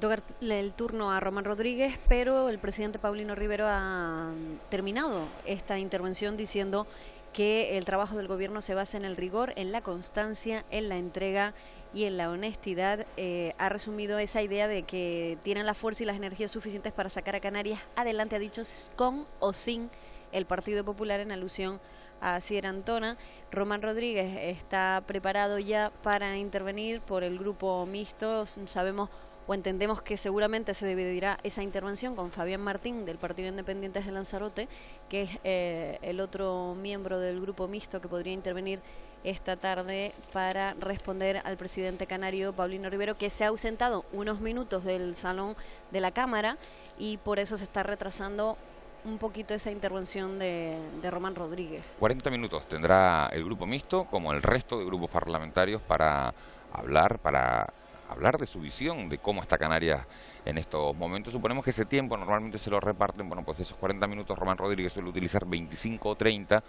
Tocar el turno a Román Rodríguez, pero el presidente Paulino Rivero ha terminado esta intervención diciendo que el trabajo del gobierno se basa en el rigor, en la constancia, en la entrega y en la honestidad. Ha resumido esa idea de que tienen la fuerza y las energías suficientes para sacar a Canarias adelante, ha dicho, con o sin el Partido Popular, en alusión a Sier Antona. Román Rodríguez está preparado ya para intervenir por el grupo mixto. Sabemos o entendemos que seguramente se dividirá esa intervención con Fabián Martín, del Partido Independientes de Lanzarote, que es el otro miembro del grupo mixto que podría intervenir esta tarde para responder al presidente canario Paulino Rivero, que se ha ausentado unos minutos del salón de la Cámara y por eso se está retrasando un poquito esa intervención de Román Rodríguez. 40 minutos tendrá el grupo mixto, como el resto de grupos parlamentarios, para hablar de su visión de cómo está Canarias en estos momentos. Suponemos que ese tiempo normalmente se lo reparten, bueno, pues esos 40 minutos Román Rodríguez suele utilizar 25 o 30,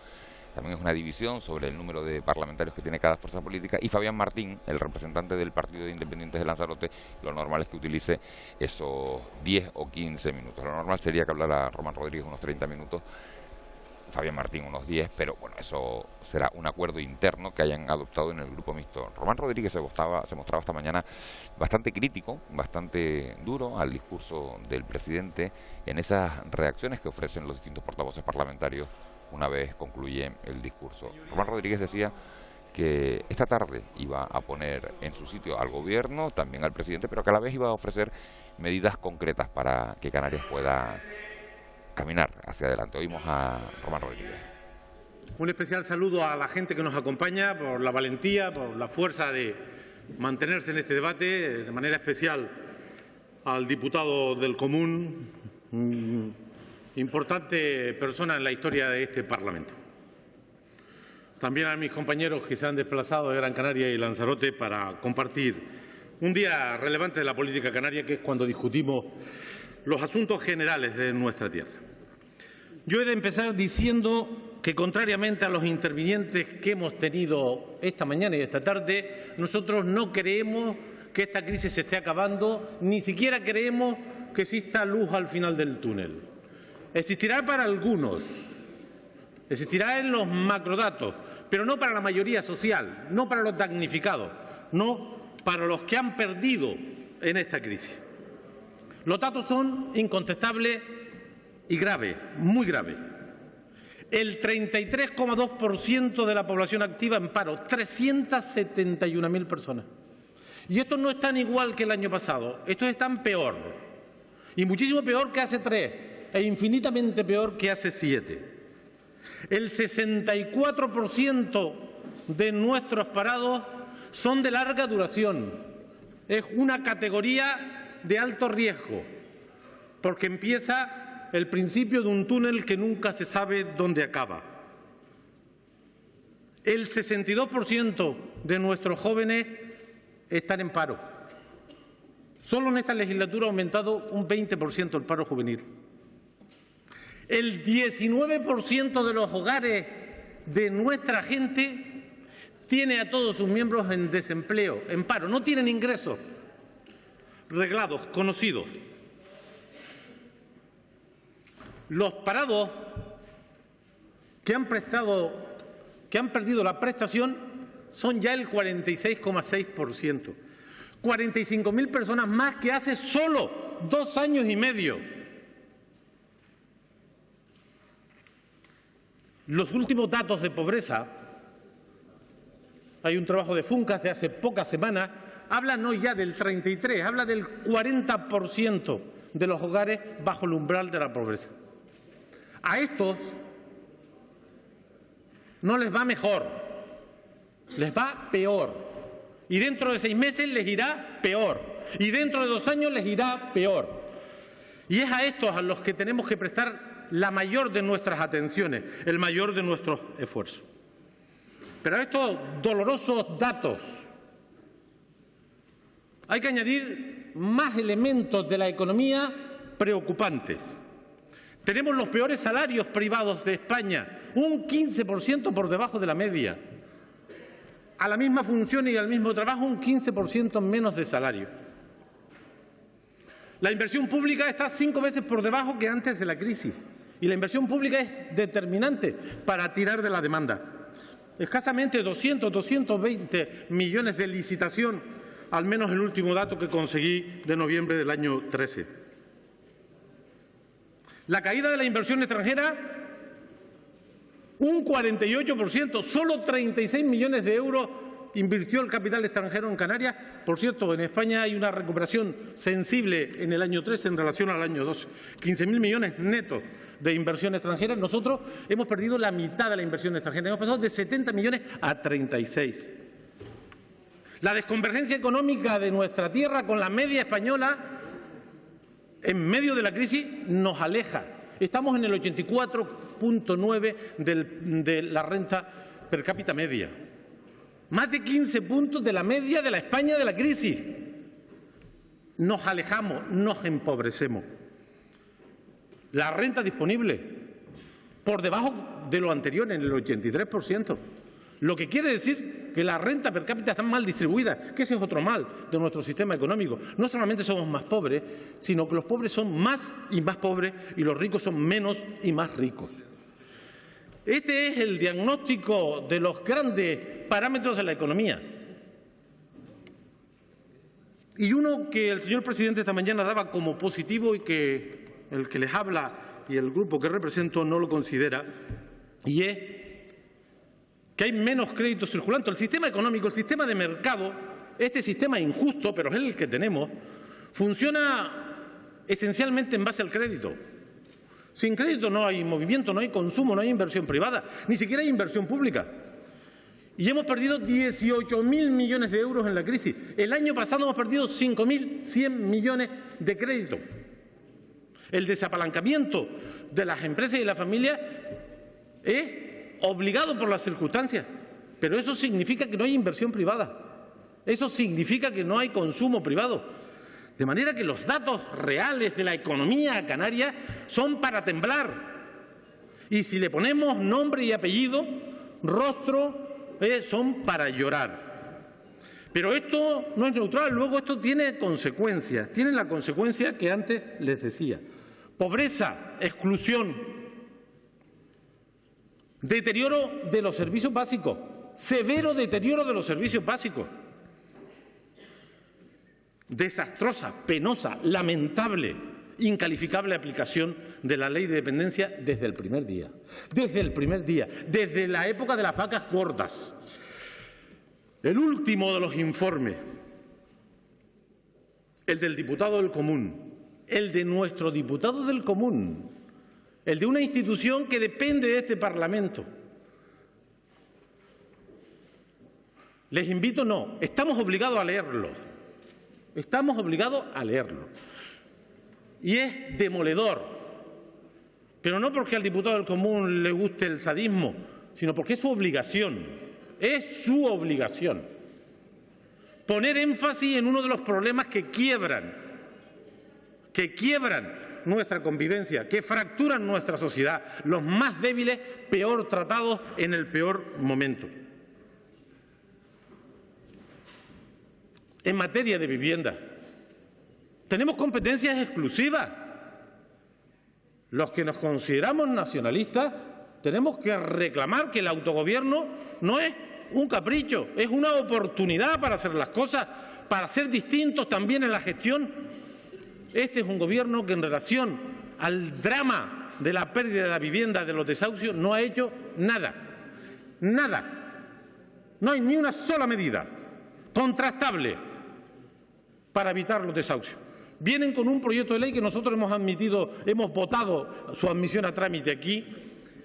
también es una división sobre el número de parlamentarios que tiene cada fuerza política, y Fabián Martín, el representante del Partido de Independientes de Lanzarote, lo normal es que utilice esos 10 o 15 minutos. Lo normal sería que hablara Román Rodríguez unos 30 minutos, Fabián Martín unos 10, pero bueno, eso será un acuerdo interno que hayan adoptado en el grupo mixto. Román Rodríguez se mostraba esta mañana bastante crítico, bastante duro al discurso del presidente en esas reacciones que ofrecen los distintos portavoces parlamentarios una vez concluye el discurso. Román Rodríguez decía que esta tarde iba a poner en su sitio al gobierno, también al presidente, pero que a la vez iba a ofrecer medidas concretas para que Canarias pueda caminar hacia adelante. Oímos a Román Rodríguez. Un especial saludo a la gente que nos acompaña por la valentía, por la fuerza de mantenerse en este debate, de manera especial al diputado del Común, importante persona en la historia de este Parlamento. También a mis compañeros que se han desplazado de Gran Canaria y Lanzarote para compartir un día relevante de la política canaria, que es cuando discutimos los asuntos generales de nuestra tierra. Yo he de empezar diciendo que, contrariamente a los intervinientes que hemos tenido esta mañana y esta tarde, nosotros no creemos que esta crisis se esté acabando, ni siquiera creemos que exista luz al final del túnel. Existirá para algunos, existirá en los macrodatos, pero no para la mayoría social, no para los damnificados, no para los que han perdido en esta crisis. Los datos son incontestables y graves, muy graves. El 33,2% de la población activa en paro, 371.000 personas. Y estos no están igual que el año pasado, estos están peor. Y muchísimo peor que hace 3, e infinitamente peor que hace 7. El 64% de nuestros parados son de larga duración. Es una categoría de alto riesgo, porque empieza el principio de un túnel que nunca se sabe dónde acaba. El 62% de nuestros jóvenes están en paro. Solo en esta legislatura ha aumentado un 20% el paro juvenil. El 19% de los hogares de nuestra gente tiene a todos sus miembros en desempleo, en paro, no tienen ingresos reglados, conocidos. Los parados que han perdido la prestación son ya el 46,6%. 45.000 personas más que hace solo 2 años y medio. Los últimos datos de pobreza, hay un trabajo de Funcas de hace pocas semanas, habla no ya del 33, habla del 40% de los hogares bajo el umbral de la pobreza. A estos no les va mejor, les va peor. Y dentro de 6 meses les irá peor. Y dentro de 2 años les irá peor. Y es a estos a los que tenemos que prestar la mayor de nuestras atenciones, el mayor de nuestros esfuerzos. Pero a estos dolorosos datos hay que añadir más elementos de la economía preocupantes. Tenemos los peores salarios privados de España, un 15% por debajo de la media. A la misma función y al mismo trabajo, un 15% menos de salario. La inversión pública está 5 veces por debajo que antes de la crisis. Y la inversión pública es determinante para tirar de la demanda. Escasamente 200, 220 millones de licitación, al menos el último dato que conseguí de noviembre del año 13. La caída de la inversión extranjera, un 48%, solo 36 millones de euros invirtió el capital extranjero en Canarias. Por cierto, en España hay una recuperación sensible en el año 13 en relación al año 12. 15.000 millones netos de inversión extranjera. Nosotros hemos perdido la mitad de la inversión extranjera. Hemos pasado de 70 millones a 36. La desconvergencia económica de nuestra tierra con la media española en medio de la crisis nos aleja. Estamos en el 84,9 de la renta per cápita media. Más de 15 puntos de la media de la España de la crisis. Nos alejamos, nos empobrecemos. La renta disponible por debajo de lo anterior, en el 83%. Lo que quiere decir que la renta per cápita está mal distribuida, que ese es otro mal de nuestro sistema económico. No solamente somos más pobres, sino que los pobres son más y más pobres y los ricos son menos y más ricos. Este es el diagnóstico de los grandes parámetros de la economía. Y uno que el señor presidente esta mañana daba como positivo y que el que les habla y el grupo que represento no lo considera, y es que hay menos crédito circulante. El sistema económico, el sistema de mercado, este sistema injusto, pero es el que tenemos, funciona esencialmente en base al crédito. Sin crédito no hay movimiento, no hay consumo, no hay inversión privada, ni siquiera hay inversión pública. Y hemos perdido 18.000 millones de euros en la crisis. El año pasado hemos perdido 5.100 millones de crédito. El desapalancamiento de las empresas y las familias es obligado por las circunstancias, pero eso significa que no hay inversión privada. Eso significa que no hay consumo privado. De manera que los datos reales de la economía canaria son para temblar. Y si le ponemos nombre y apellido, rostro, son para llorar. Pero esto no es neutral, luego esto tiene consecuencias. Tiene la consecuencia que antes les decía. Pobreza, exclusión, deterioro de los servicios básicos, severo deterioro de los servicios básicos. Desastrosa, penosa, lamentable, incalificable aplicación de la ley de dependencia desde el primer día. Desde el primer día, desde la época de las vacas gordas. El último de los informes, el del diputado del Común, el de nuestro diputado del Común, el de una institución que depende de este Parlamento. Les invito, no, estamos obligados a leerlo. Estamos obligados a leerlo. Y es demoledor. Pero no porque al diputado del Común le guste el sadismo, sino porque es su obligación. Es su obligación. Poner énfasis en uno de los problemas que quiebran nuestra convivencia, que fracturan nuestra sociedad, los más débiles, peor tratados en el peor momento. En materia de vivienda, tenemos competencias exclusivas. Los que nos consideramos nacionalistas tenemos que reclamar que el autogobierno no es un capricho, es una oportunidad para hacer las cosas, para ser distintos también en la gestión. Este es un gobierno que en relación al drama de la pérdida de la vivienda, de los desahucios, no ha hecho nada. Nada. No hay ni una sola medida contrastable para evitar los desahucios. Vienen con un proyecto de ley que nosotros hemos votado su admisión a trámite aquí,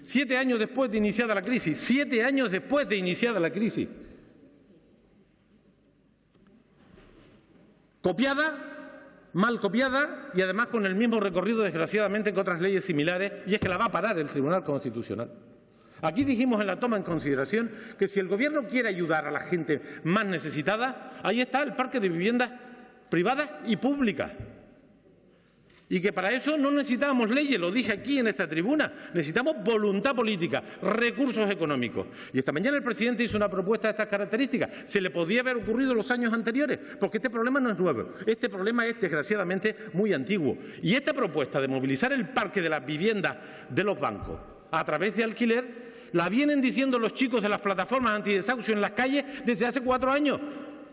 7 años después de iniciada la crisis. 7 años después de iniciada la crisis. Copiada, mal copiada y además con el mismo recorrido, desgraciadamente, que otras leyes similares, y es que la va a parar el Tribunal Constitucional. Aquí dijimos en la toma en consideración que si el Gobierno quiere ayudar a la gente más necesitada, ahí está el parque de viviendas privadas y públicas. Y que para eso no necesitábamos leyes, lo dije aquí en esta tribuna, necesitamos voluntad política, recursos económicos. Y esta mañana el presidente hizo una propuesta de estas características. Se le podía haber ocurrido en los años anteriores, porque este problema no es nuevo. Este problema es, desgraciadamente, muy antiguo. Y esta propuesta de movilizar el parque de las viviendas de los bancos a través de alquiler, la vienen diciendo los chicos de las plataformas antidesahucio en las calles desde hace 4 años.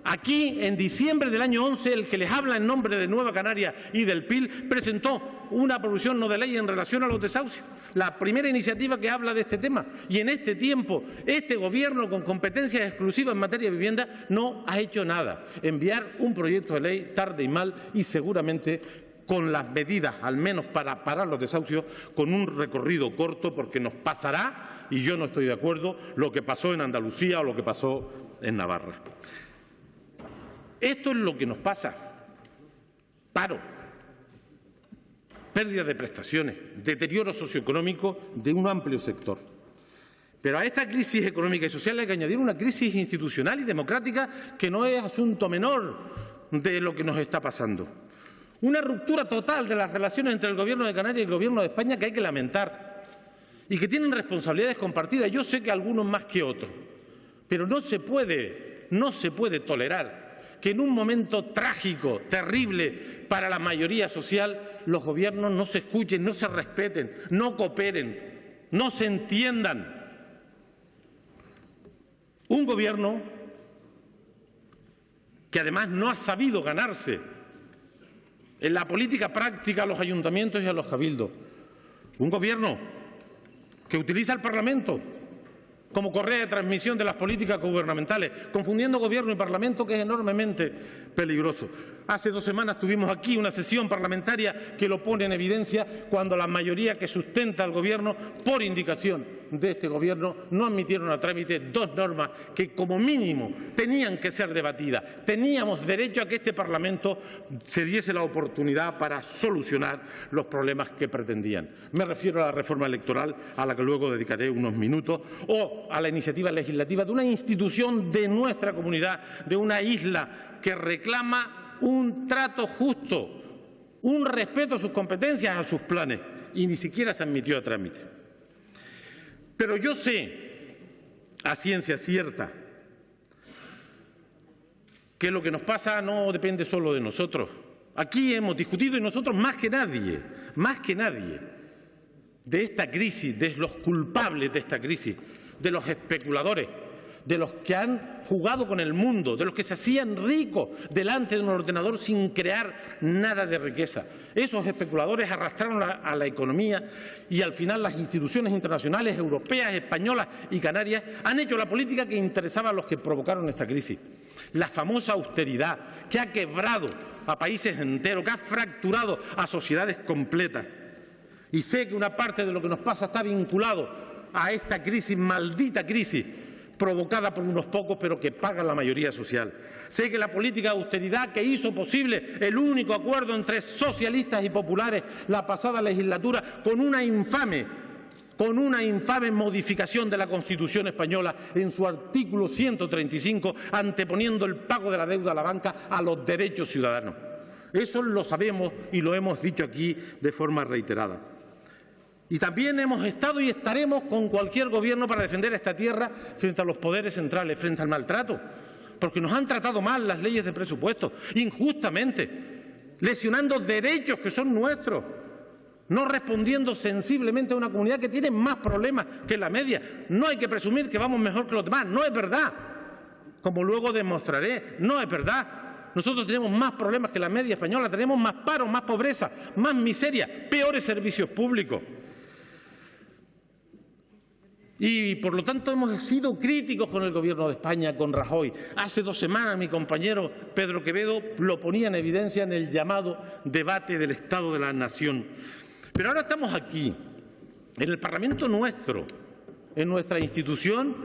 Aquí, en diciembre del año 11, el que les habla en nombre de Nueva Canaria y del PIL presentó una proposición no de ley en relación a los desahucios, la primera iniciativa que habla de este tema. Y en este tiempo, este Gobierno, con competencias exclusivas en materia de vivienda, no ha hecho nada. Enviar un proyecto de ley tarde y mal y seguramente con las medidas, al menos para parar los desahucios, con un recorrido corto, porque nos pasará, y yo no estoy de acuerdo, lo que pasó en Andalucía o lo que pasó en Navarra. Esto es lo que nos pasa. Paro, pérdida de prestaciones, deterioro socioeconómico de un amplio sector. Pero a esta crisis económica y social hay que añadir una crisis institucional y democrática que no es asunto menor de lo que nos está pasando. Una ruptura total de las relaciones entre el Gobierno de Canarias y el Gobierno de España que hay que lamentar y que tienen responsabilidades compartidas. Yo sé que algunos más que otros, pero no se puede tolerar que en un momento trágico, terrible para la mayoría social, los gobiernos no se escuchen, no se respeten, no cooperen, no se entiendan. Un gobierno que además no ha sabido ganarse en la política práctica a los ayuntamientos y a los cabildos. Un gobierno que utiliza el Parlamento como correa de transmisión de las políticas gubernamentales, confundiendo Gobierno y Parlamento, que es enormemente peligroso. Hace 2 semanas tuvimos aquí una sesión parlamentaria que lo pone en evidencia cuando la mayoría que sustenta al Gobierno, por indicación de este Gobierno, no admitieron a trámite 2 normas que, como mínimo, tenían que ser debatidas. Teníamos derecho a que este Parlamento se diese la oportunidad para solucionar los problemas que pretendían. Me refiero a la reforma electoral, a la que luego dedicaré unos minutos, o a la iniciativa legislativa de una institución de nuestra comunidad, de una isla que reclama un trato justo, un respeto a sus competencias, a sus planes, y ni siquiera se admitió a trámite. Pero yo sé, a ciencia cierta, que lo que nos pasa no depende solo de nosotros. Aquí hemos discutido, y nosotros más que nadie, de esta crisis, de los culpables de esta crisis, de los especuladores, de los que han jugado con el mundo, de los que se hacían ricos delante de un ordenador sin crear nada de riqueza. Esos especuladores arrastraron a la economía y al final las instituciones internacionales, europeas, españolas y canarias han hecho la política que interesaba a los que provocaron esta crisis. La famosa austeridad que ha quebrado a países enteros, que ha fracturado a sociedades completas. Y sé que una parte de lo que nos pasa está vinculado a esta crisis, maldita crisis, provocada por unos pocos, pero que paga la mayoría social. Sé que la política de austeridad que hizo posible el único acuerdo entre socialistas y populares la pasada legislatura, con una infame modificación de la Constitución española en su artículo 135, anteponiendo el pago de la deuda a la banca a los derechos ciudadanos. Eso lo sabemos y lo hemos dicho aquí de forma reiterada. Y también hemos estado y estaremos con cualquier gobierno para defender esta tierra frente a los poderes centrales, frente al maltrato, porque nos han tratado mal las leyes de presupuesto, injustamente, lesionando derechos que son nuestros, no respondiendo sensiblemente a una comunidad que tiene más problemas que la media. No hay que presumir que vamos mejor que los demás, no es verdad, como luego demostraré, no es verdad. Nosotros tenemos más problemas que la media española, tenemos más paro, más pobreza, más miseria, peores servicios públicos. Y, por lo tanto, hemos sido críticos con el Gobierno de España, con Rajoy. Hace 2 semanas mi compañero Pedro Quevedo lo ponía en evidencia en el llamado debate del Estado de la Nación. Pero ahora estamos aquí, en el Parlamento nuestro, en nuestra institución,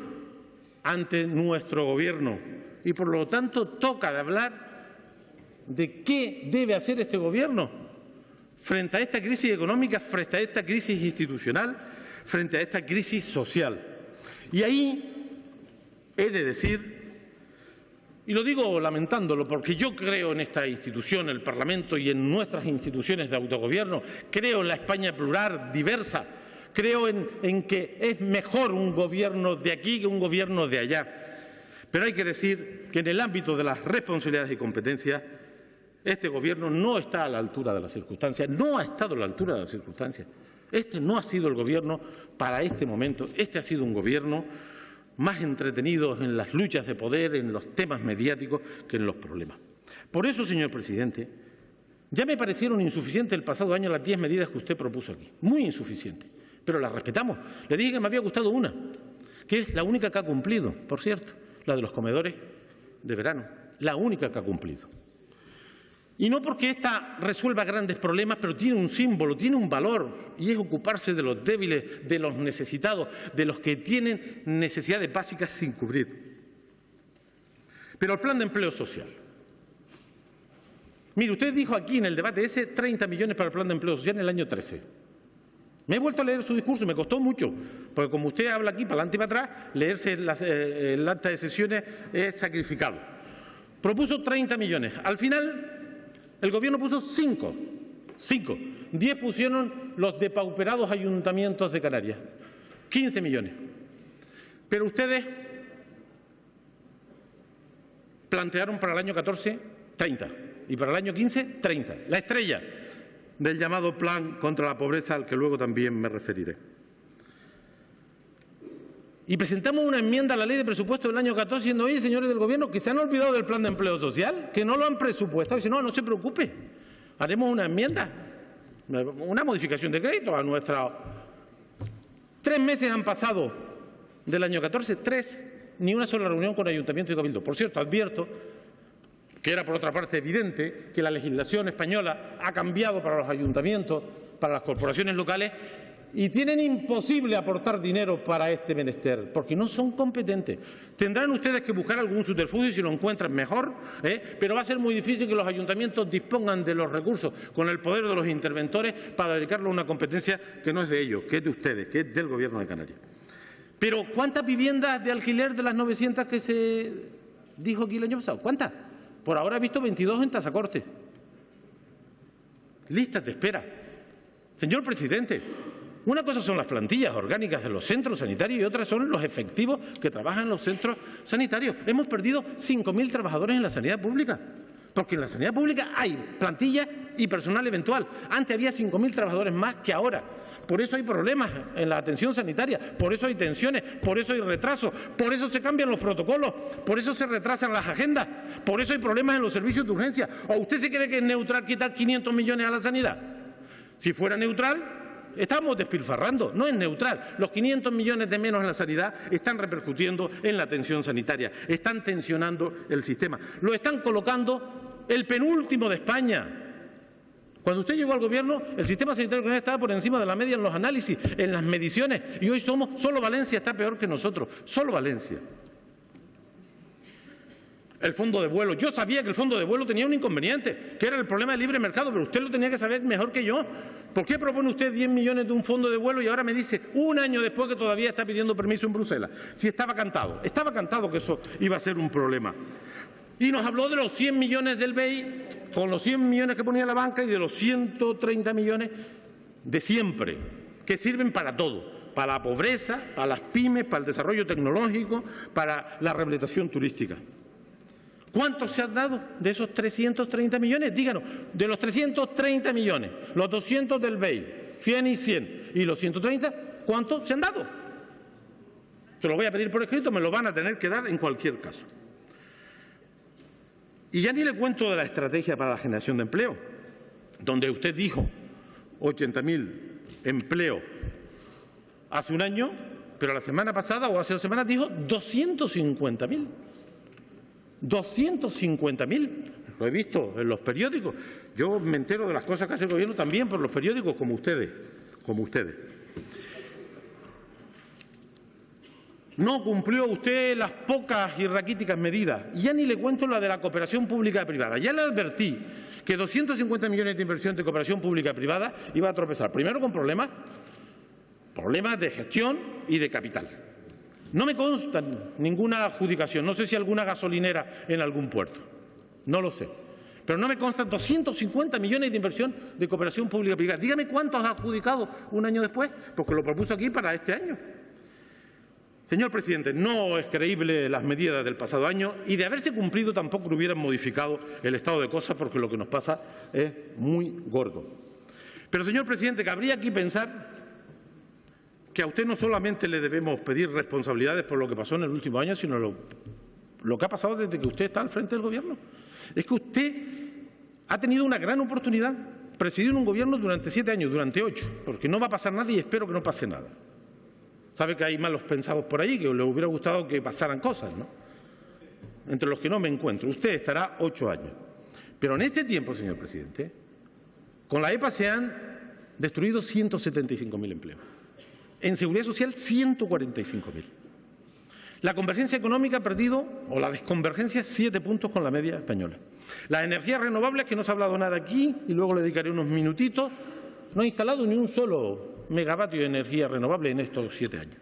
ante nuestro Gobierno. Y, por lo tanto, toca de hablar de qué debe hacer este Gobierno frente a esta crisis económica, frente a esta crisis institucional, frente a esta crisis social. Y ahí he de decir Y lo digo lamentándolo, porque yo creo en esta institución, el Parlamento, y en nuestras instituciones de autogobierno. Creo en la España plural, diversa. Creo en que es mejor un gobierno de aquí que un gobierno de allá. Pero hay que decir que en el ámbito de las responsabilidades y competencias, este gobierno no está a la altura de las circunstancias, no ha estado a la altura de las circunstancias. Este no ha sido el gobierno para este momento, este ha sido un gobierno más entretenido en las luchas de poder, en los temas mediáticos, que en los problemas. Por eso, señor presidente, ya me parecieron insuficientes el pasado año las 10 medidas que usted propuso aquí, muy insuficientes, pero las respetamos. Le dije que me había gustado una, que es la única que ha cumplido, por cierto, la de los comedores de verano, la única que ha cumplido. Y no porque esta resuelva grandes problemas, pero tiene un símbolo, tiene un valor, y es ocuparse de los débiles, de los necesitados, de los que tienen necesidades básicas sin cubrir. Pero el plan de empleo social. Mire, usted dijo aquí en el debate ese 30 millones para el plan de empleo social en el año 13. Me he vuelto a leer su discurso y me costó mucho, porque como usted habla aquí para adelante y para atrás, leerse el acta de sesiones es sacrificado. Propuso 30 millones. Al final, el Gobierno puso 5. 10 pusieron los depauperados ayuntamientos de Canarias. 15 millones. Pero ustedes plantearon para el año 14 30 y para el año 15 30. La estrella del llamado Plan contra la Pobreza, al que luego también me referiré. Y presentamos una enmienda a la Ley de Presupuestos del año 14 diciendo, oye, señores del Gobierno, que se han olvidado del Plan de Empleo Social, que no lo han presupuestado. Y dice, no se preocupe, haremos una enmienda, una modificación de crédito a nuestra... 3 meses han pasado del año 14, 3, ni una sola reunión con Ayuntamiento y Cabildo. Por cierto, advierto que era, por otra parte, evidente que la legislación española ha cambiado para los ayuntamientos, para las corporaciones locales, y tienen imposible aportar dinero para este menester, porque no son competentes. Tendrán ustedes que buscar algún subterfugio y si lo encuentran mejor, pero va a ser muy difícil que los ayuntamientos dispongan de los recursos con el poder de los interventores para dedicarlo a una competencia que no es de ellos, que es de ustedes, que es del Gobierno de Canarias. Pero ¿cuántas viviendas de alquiler de las 900 que se dijo aquí el año pasado? ¿Cuántas? Por ahora he visto 22 en Tazacorte. Listas de espera. Señor presidente, una cosa son las plantillas orgánicas de los centros sanitarios y otra son los efectivos que trabajan en los centros sanitarios. Hemos perdido 5.000 trabajadores en la sanidad pública, porque en la sanidad pública hay plantilla y personal eventual. Antes había 5.000 trabajadores más que ahora. Por eso hay problemas en la atención sanitaria, por eso hay tensiones, por eso hay retrasos, por eso se cambian los protocolos, por eso se retrasan las agendas, por eso hay problemas en los servicios de urgencia. ¿O usted se cree que es neutral quitar 500 millones a la sanidad? Si fuera neutral, estamos despilfarrando. No es neutral. Los 500 millones de menos en la sanidad están repercutiendo en la atención sanitaria, están tensionando el sistema. Lo están colocando el penúltimo de España. Cuando usted llegó al Gobierno, el sistema sanitario estaba por encima de la media en los análisis, en las mediciones, y hoy solo Valencia está peor que nosotros, solo Valencia. El fondo de vuelo. Yo sabía que el fondo de vuelo tenía un inconveniente, que era el problema del libre mercado, pero usted lo tenía que saber mejor que yo. ¿Por qué propone usted 10 millones de un fondo de vuelo y ahora me dice, un año después, que todavía está pidiendo permiso en Bruselas? Si estaba cantado que eso iba a ser un problema. Y nos habló de los 100 millones del BEI, con los 100 millones que ponía la banca y de los 130 millones de siempre, que sirven para todo, para la pobreza, para las pymes, para el desarrollo tecnológico, para la rehabilitación turística. ¿Cuántos se han dado de esos 330 millones? Díganos, de los 330 millones, los 200 del BEI, 100 y 100, y los 130, ¿cuántos se han dado? Se lo voy a pedir por escrito, me lo van a tener que dar en cualquier caso. Y ya ni le cuento de la estrategia para la generación de empleo, donde usted dijo 80.000 empleos hace un año, pero la semana pasada o hace 2 semanas dijo 250.000. 250.000. Lo he visto en los periódicos. Yo me entero de las cosas que hace el Gobierno también por los periódicos, como ustedes. No cumplió usted las pocas y raquíticas medidas. Y ya ni le cuento la de la cooperación pública-privada. Ya le advertí que 250 millones de inversión de cooperación pública-privada iba a tropezar. Primero con problemas de gestión y de capital. No me consta ninguna adjudicación, no sé si alguna gasolinera en algún puerto, no lo sé. Pero no me constan 250 millones de inversión de cooperación pública-privada. Dígame cuántos ha adjudicado un año después, porque lo propuso aquí para este año. Señor presidente, no es creíble las medidas del pasado año y de haberse cumplido tampoco hubieran modificado el estado de cosas, porque lo que nos pasa es muy gordo. Pero, señor presidente, cabría aquí pensar que a usted no solamente le debemos pedir responsabilidades por lo que pasó en el último año, sino lo que ha pasado desde que usted está al frente del Gobierno. Es que usted ha tenido una gran oportunidad, presidir un Gobierno durante 7 años, durante 8, porque no va a pasar nada y espero que no pase nada. Sabe que hay malos pensados por ahí, que le hubiera gustado que pasaran cosas, ¿no? Entre los que no me encuentro. Usted estará 8 años. Pero en este tiempo, señor presidente, con la EPA se han destruido 175.000 empleos. En Seguridad Social, 145.000. La convergencia económica ha perdido, o la desconvergencia, 7 puntos con la media española. Las energías renovables, que no se ha hablado nada aquí, y luego le dedicaré unos minutitos, no ha instalado ni un solo megavatio de energía renovable en estos 7 años.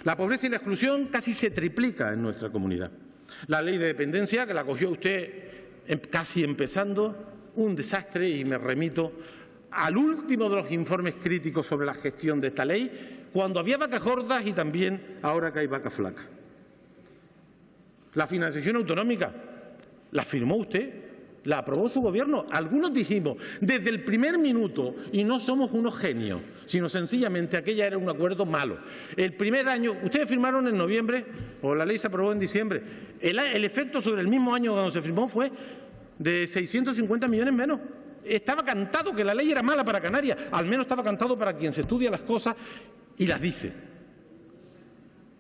La pobreza y la exclusión casi se triplica en nuestra comunidad. La ley de dependencia, que la cogió usted casi empezando, un desastre, y me remito al último de los informes críticos sobre la gestión de esta ley, cuando había vacas gordas y también ahora que hay vacas flacas. La financiación autonómica la firmó usted, la aprobó su Gobierno. Algunos dijimos desde el primer minuto, y no somos unos genios, sino sencillamente aquella era un acuerdo malo. El primer año, ustedes firmaron en noviembre, o la ley se aprobó en diciembre. El efecto sobre el mismo año cuando se firmó fue de 650 millones menos. Estaba cantado que la ley era mala para Canarias, al menos estaba cantado para quien se estudia las cosas y las dice.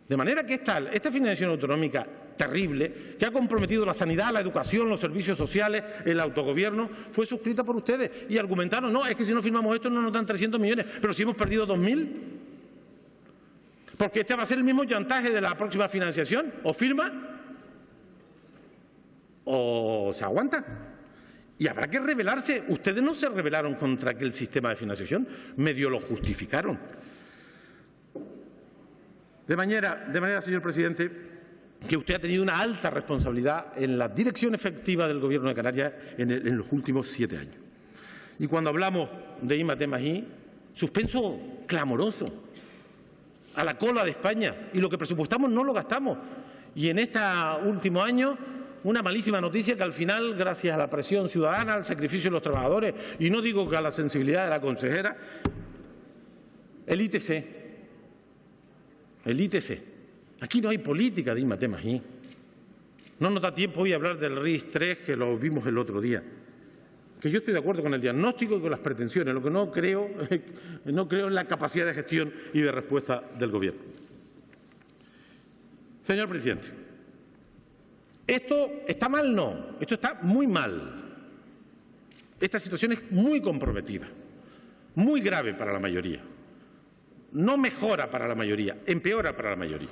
De manera que esta financiación autonómica terrible, que ha comprometido la sanidad, la educación, los servicios sociales, el autogobierno, fue suscrita por ustedes y argumentaron, no, es que si no firmamos esto no nos dan 300 millones, pero si hemos perdido 2.000, porque este va a ser el mismo chantaje de la próxima financiación, o firma o se aguanta. Y habrá que rebelarse. Ustedes no se rebelaron contra aquel sistema de financiación, medio lo justificaron. De manera, señor presidente, que usted ha tenido una alta responsabilidad en la dirección efectiva del Gobierno de Canarias en los últimos 7 años. Y cuando hablamos de I+D+I, suspenso clamoroso, a la cola de España, y lo que presupuestamos no lo gastamos. Y en este último año, una malísima noticia que al final, gracias a la presión ciudadana, al sacrificio de los trabajadores, y no digo que a la sensibilidad de la consejera, el ITC. Aquí no hay política de I+D+I. No nos da tiempo hoy a hablar del RIS 3, que lo vimos el otro día. Que yo estoy de acuerdo con el diagnóstico y con las pretensiones. Lo que no creo en la capacidad de gestión y de respuesta del Gobierno. Señor presidente, ¿esto está mal? No. Esto está muy mal. Esta situación es muy comprometida, muy grave para la mayoría. No mejora para la mayoría, empeora para la mayoría.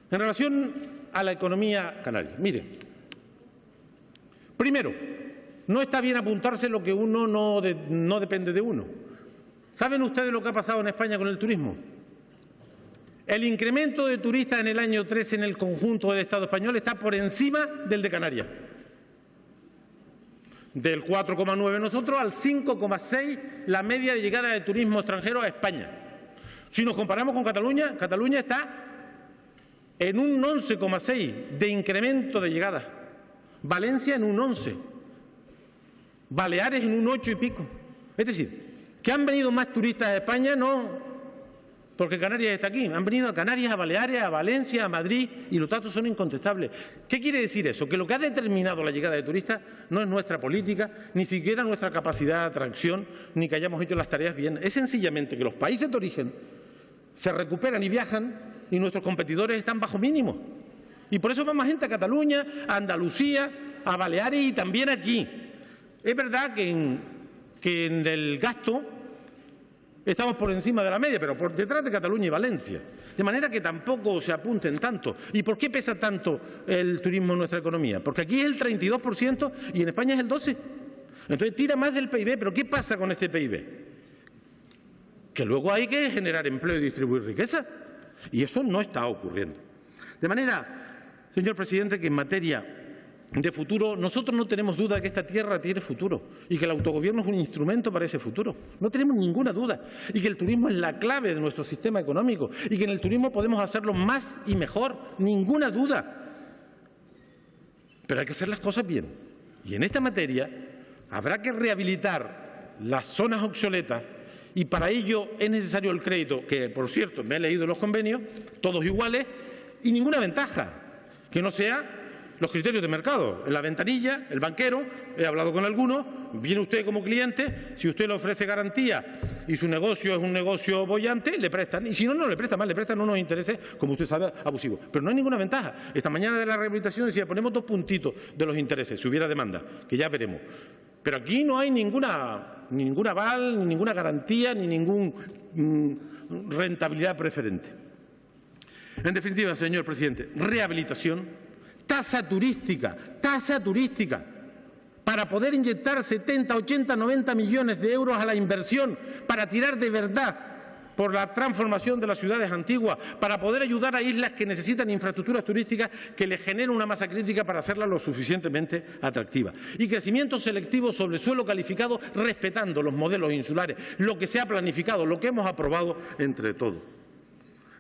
En relación a la economía canaria, mire, primero, no está bien apuntarse lo que uno no depende de uno. ¿Saben ustedes lo que ha pasado en España con el turismo? El incremento de turistas en el año 13 en el conjunto del Estado español está por encima del de Canarias. Del 4,9 nosotros al 5,6 la media de llegada de turismo extranjero a España. Si nos comparamos con Cataluña, Cataluña está en un 11,6 de incremento de llegada. Valencia en un 11. Baleares en un 8 y pico. Es decir, que han venido más turistas a España, no porque Canarias está aquí. Han venido a Canarias, a Baleares, a Valencia, a Madrid, y los datos son incontestables. ¿Qué quiere decir eso? Que lo que ha determinado la llegada de turistas no es nuestra política, ni siquiera nuestra capacidad de atracción, ni que hayamos hecho las tareas bien. Es sencillamente que los países de origen se recuperan y viajan y nuestros competidores están bajo mínimo. Y por eso va más gente a Cataluña, a Andalucía, a Baleares y también aquí. Es verdad que en el gasto estamos por encima de la media, pero por detrás de Cataluña y Valencia. De manera que tampoco se apunten tanto. ¿Y por qué pesa tanto el turismo en nuestra economía? Porque aquí es el 32% y en España es el 12%. Entonces tira más del PIB, pero ¿qué pasa con este PIB? Que luego hay que generar empleo y distribuir riqueza. Y eso no está ocurriendo. De manera, señor presidente, que en materia de futuro, nosotros no tenemos duda de que esta tierra tiene futuro y que el autogobierno es un instrumento para ese futuro. No tenemos ninguna duda. Y que el turismo es la clave de nuestro sistema económico y que en el turismo podemos hacerlo más y mejor. Ninguna duda. Pero hay que hacer las cosas bien. Y en esta materia habrá que rehabilitar las zonas obsoletas y para ello es necesario el crédito, que por cierto me he leído los convenios, todos iguales y ninguna ventaja, que no sea los criterios de mercado. En la ventanilla, el banquero, he hablado con algunos, viene usted como cliente, si usted le ofrece garantía y su negocio es un negocio boyante, le prestan, y si no, no le prestan más, le prestan unos intereses, como usted sabe, abusivos. Pero no hay ninguna ventaja. Esta mañana de la rehabilitación decía, ponemos 2 puntitos de los intereses, si hubiera demanda, que ya veremos. Pero aquí no hay ningún aval, ni ninguna garantía, ni ninguna rentabilidad preferente. En definitiva, señor presidente, rehabilitación, tasa turística, para poder inyectar 70, 80, 90 millones de euros a la inversión, para tirar de verdad por la transformación de las ciudades antiguas, para poder ayudar a islas que necesitan infraestructuras turísticas que les generen una masa crítica para hacerlas lo suficientemente atractivas. Y crecimiento selectivo sobre suelo calificado, respetando los modelos insulares, lo que se ha planificado, lo que hemos aprobado entre todos.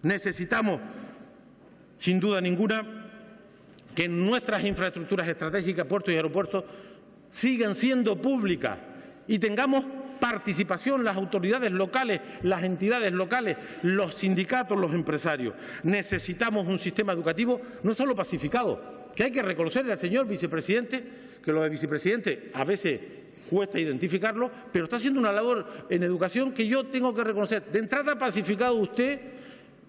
Necesitamos, sin duda ninguna, que nuestras infraestructuras estratégicas, puertos y aeropuertos, sigan siendo públicas y tengamos participación las autoridades locales, las entidades locales, los sindicatos, los empresarios. Necesitamos un sistema educativo no solo pacificado, que hay que reconocerle al señor vicepresidente, que lo de vicepresidente a veces cuesta identificarlo, pero está haciendo una labor en educación que yo tengo que reconocer. De entrada ha pacificado usted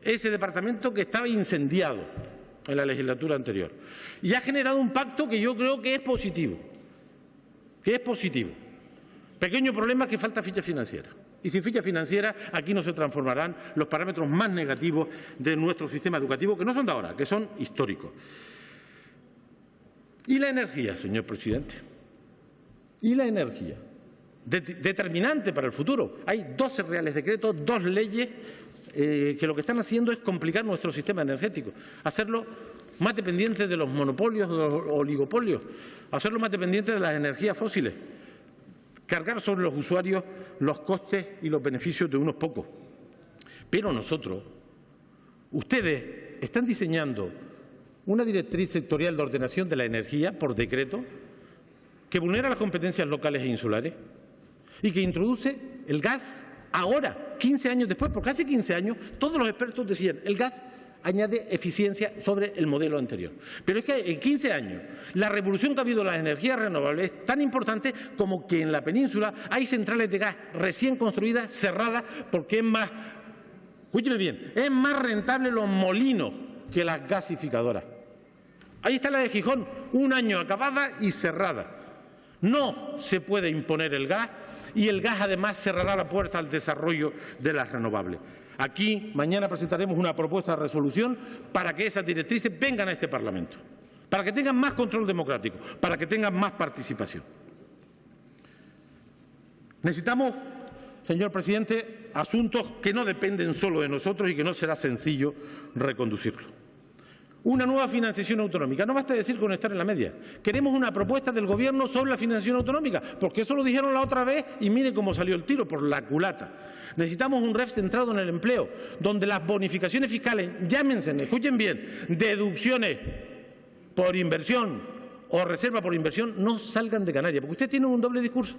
ese departamento que estaba incendiado en la legislatura anterior. Y ha generado un pacto que yo creo que es positivo. Pequeño problema es que falta ficha financiera. Y sin ficha financiera aquí no se transformarán los parámetros más negativos de nuestro sistema educativo, que no son de ahora, que son históricos. Y la energía, señor presidente. Y la energía. Determinante para el futuro. Hay 12 reales decretos, 2 leyes que lo que están haciendo es complicar nuestro sistema energético, hacerlo más dependiente de los monopolios, de los oligopolios, hacerlo más dependiente de las energías fósiles, cargar sobre los usuarios los costes y los beneficios de unos pocos. Pero nosotros, ustedes están diseñando una directriz sectorial de ordenación de la energía por decreto que vulnera las competencias locales e insulares y que introduce el gas ahora, 15 años después, porque hace 15 años todos los expertos decían el gas añade eficiencia sobre el modelo anterior. Pero es que en 15 años la revolución que ha habido en las energías renovables es tan importante como que en la península hay centrales de gas recién construidas, cerradas, porque es más, escúcheme bien, es más rentable los molinos que las gasificadoras. Ahí está la de Gijón, 1 año acabada y cerrada. No se puede imponer el gas y el gas además cerrará la puerta al desarrollo de las renovables. Aquí mañana presentaremos una propuesta de resolución para que esas directrices vengan a este Parlamento, para que tengan más control democrático, para que tengan más participación. Necesitamos, señor presidente, asuntos que no dependen solo de nosotros y que no será sencillo reconducirlos. Una nueva financiación autonómica. No basta decir con estar en la media. Queremos una propuesta del Gobierno sobre la financiación autonómica, porque eso lo dijeron la otra vez y mire cómo salió el tiro, por la culata. Necesitamos un REF centrado en el empleo, donde las bonificaciones fiscales, llámense, escuchen bien, deducciones por inversión o reserva por inversión, no salgan de Canarias, porque usted tiene un doble discurso.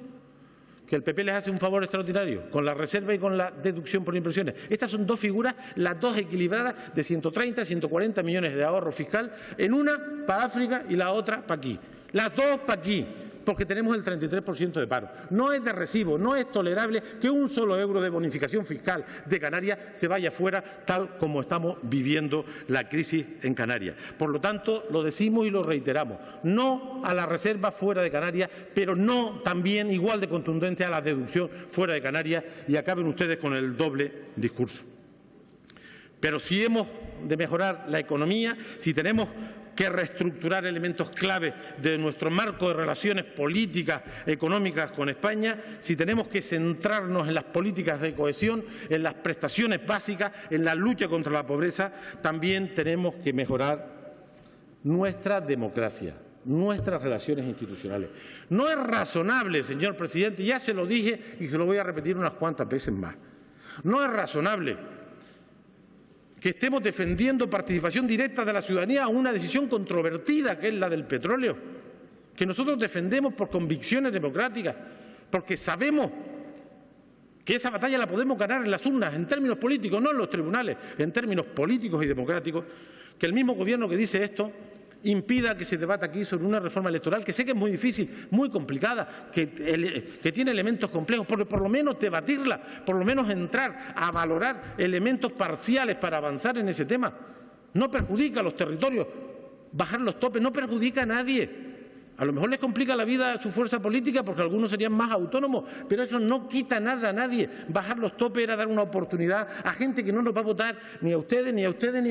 Que el PP les hace un favor extraordinario, con la reserva y con la deducción por inversiones. Estas son 2 figuras, las 2 equilibradas, de 130, 140 millones de ahorro fiscal, en una para África y la otra para aquí. Las 2 para aquí, porque tenemos el 33% de paro. No es de recibo, no es tolerable que un solo euro de bonificación fiscal de Canarias se vaya fuera, tal como estamos viviendo la crisis en Canarias. Por lo tanto, lo decimos y lo reiteramos, no a la reserva fuera de Canarias, pero no también igual de contundente a la deducción fuera de Canarias, y acaben ustedes con el doble discurso. Pero si hemos de mejorar la economía, si tenemos que reestructurar elementos clave de nuestro marco de relaciones políticas, económicas con España, si tenemos que centrarnos en las políticas de cohesión, en las prestaciones básicas, en la lucha contra la pobreza, también tenemos que mejorar nuestra democracia, nuestras relaciones institucionales. No es razonable, señor presidente, ya se lo dije y se lo voy a repetir unas cuantas veces más, no es razonable que estemos defendiendo participación directa de la ciudadanía a una decisión controvertida, que es la del petróleo, que nosotros defendemos por convicciones democráticas, porque sabemos que esa batalla la podemos ganar en las urnas, en términos políticos, no en los tribunales, en términos políticos y democráticos, que el mismo Gobierno que dice esto impida que se debata aquí sobre una reforma electoral, que sé que es muy difícil, muy complicada, que tiene elementos complejos, pero por lo menos debatirla, por lo menos entrar a valorar elementos parciales para avanzar en ese tema. No perjudica a los territorios, bajar los topes no perjudica a nadie. A lo mejor les complica la vida a su fuerza política porque algunos serían más autónomos, pero eso no quita nada a nadie. Bajar los topes era dar una oportunidad a gente que no nos va a votar ni a ustedes, ni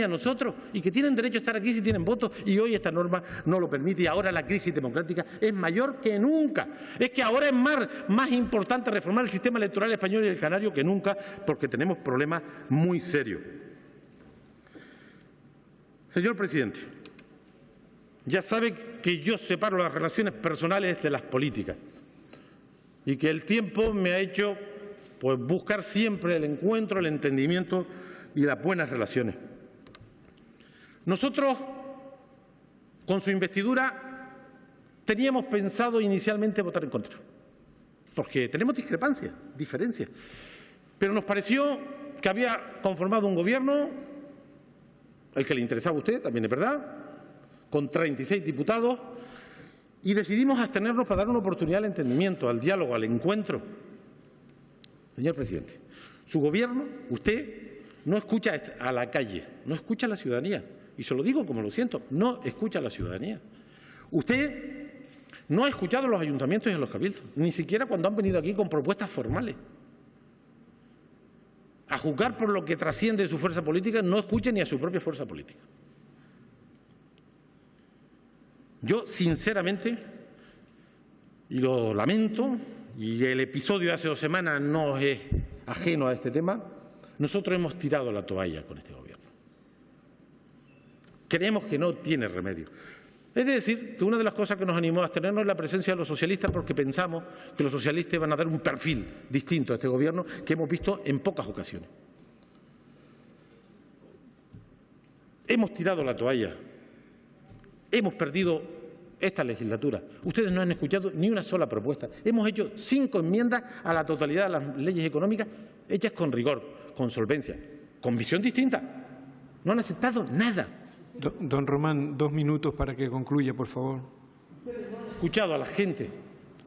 a nosotros, y que tienen derecho a estar aquí si tienen votos, y hoy esta norma no lo permite, y ahora la crisis democrática es mayor que nunca. Es que ahora es más importante reformar el sistema electoral español y el canario que nunca, porque tenemos problemas muy serios. Señor presidente, ya sabe que yo separo las relaciones personales de las políticas y que el tiempo me ha hecho buscar siempre el encuentro, el entendimiento y las buenas relaciones. Nosotros, con su investidura, teníamos pensado inicialmente votar en contra, porque tenemos discrepancias, diferencias, pero nos pareció que había conformado un gobierno, el que le interesaba a usted, también es verdad, con 36 diputados, y decidimos abstenernos para dar una oportunidad al entendimiento, al diálogo, al encuentro. Señor presidente, su gobierno, usted, no escucha a la calle, no escucha a la ciudadanía, y se lo digo como lo siento, no escucha a la ciudadanía. Usted no ha escuchado a los ayuntamientos y a los cabildos, ni siquiera cuando han venido aquí con propuestas formales. A juzgar por lo que trasciende de su fuerza política, no escucha ni a su propia fuerza política. Yo, sinceramente, y lo lamento, y el episodio de hace 2 semanas no es ajeno a este tema, nosotros hemos tirado la toalla con este gobierno. Creemos que no tiene remedio. Es decir, que una de las cosas que nos animó a abstenernos es la presencia de los socialistas, porque pensamos que los socialistas van a dar un perfil distinto a este gobierno que hemos visto en pocas ocasiones. Hemos tirado la toalla. Hemos perdido esta legislatura. Ustedes no han escuchado ni una sola propuesta. Hemos hecho 5 enmiendas a la totalidad de las leyes económicas, hechas con rigor, con solvencia, con visión distinta. No han aceptado nada. Don Román, 2 minutos para que concluya, por favor. Ustedes no han escuchado a la gente.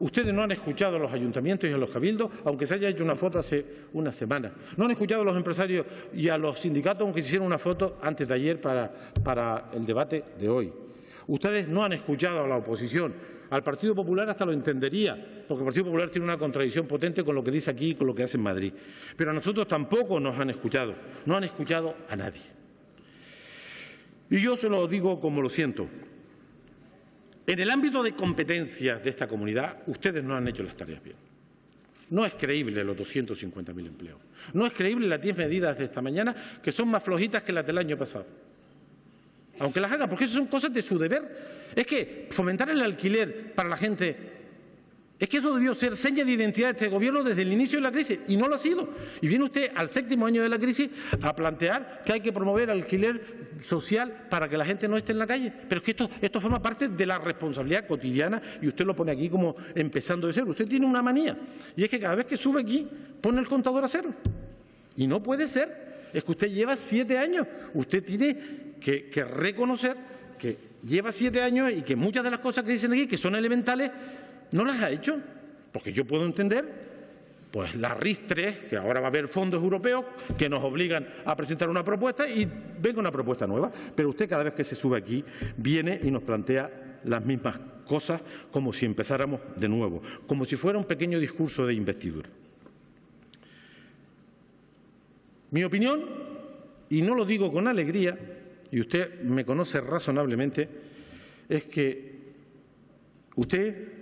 Ustedes no han escuchado a los ayuntamientos y a los cabildos, aunque se haya hecho una foto hace una semana. No han escuchado a los empresarios y a los sindicatos, aunque se hicieron una foto antes de ayer para el debate de hoy. Ustedes no han escuchado a la oposición. Al Partido Popular hasta lo entendería, porque el Partido Popular tiene una contradicción potente con lo que dice aquí y con lo que hace en Madrid. Pero a nosotros tampoco nos han escuchado. No han escuchado a nadie. Y yo se lo digo como lo siento. En el ámbito de competencia de esta comunidad, ustedes no han hecho las tareas bien. No es creíble los 250.000 empleos. No es creíble las 10 medidas de esta mañana, que son más flojitas que las del año pasado. Aunque las haga, porque eso son cosas de su deber. Es que fomentar el alquiler para la gente, es que eso debió ser seña de identidad de este gobierno desde el inicio de la crisis, y no lo ha sido. Y viene usted al 7º año de la crisis a plantear que hay que promover el alquiler social para que la gente no esté en la calle. Pero es que esto forma parte de la responsabilidad cotidiana, y usted lo pone aquí como empezando de cero. Usted tiene una manía, y es que cada vez que sube aquí pone el contador a cero. Y no puede ser. Es que usted lleva 7 años. Usted tiene que reconocer que lleva 7 años y que muchas de las cosas que dicen aquí, que son elementales, no las ha hecho. Porque yo puedo entender, pues la RIS 3, que ahora va a haber fondos europeos que nos obligan a presentar una propuesta, y venga una propuesta nueva. Pero usted, cada vez que se sube aquí, viene y nos plantea las mismas cosas, como si empezáramos de nuevo, como si fuera un pequeño discurso de investidura. Mi opinión, y no lo digo con alegría, y usted me conoce razonablemente, es que usted,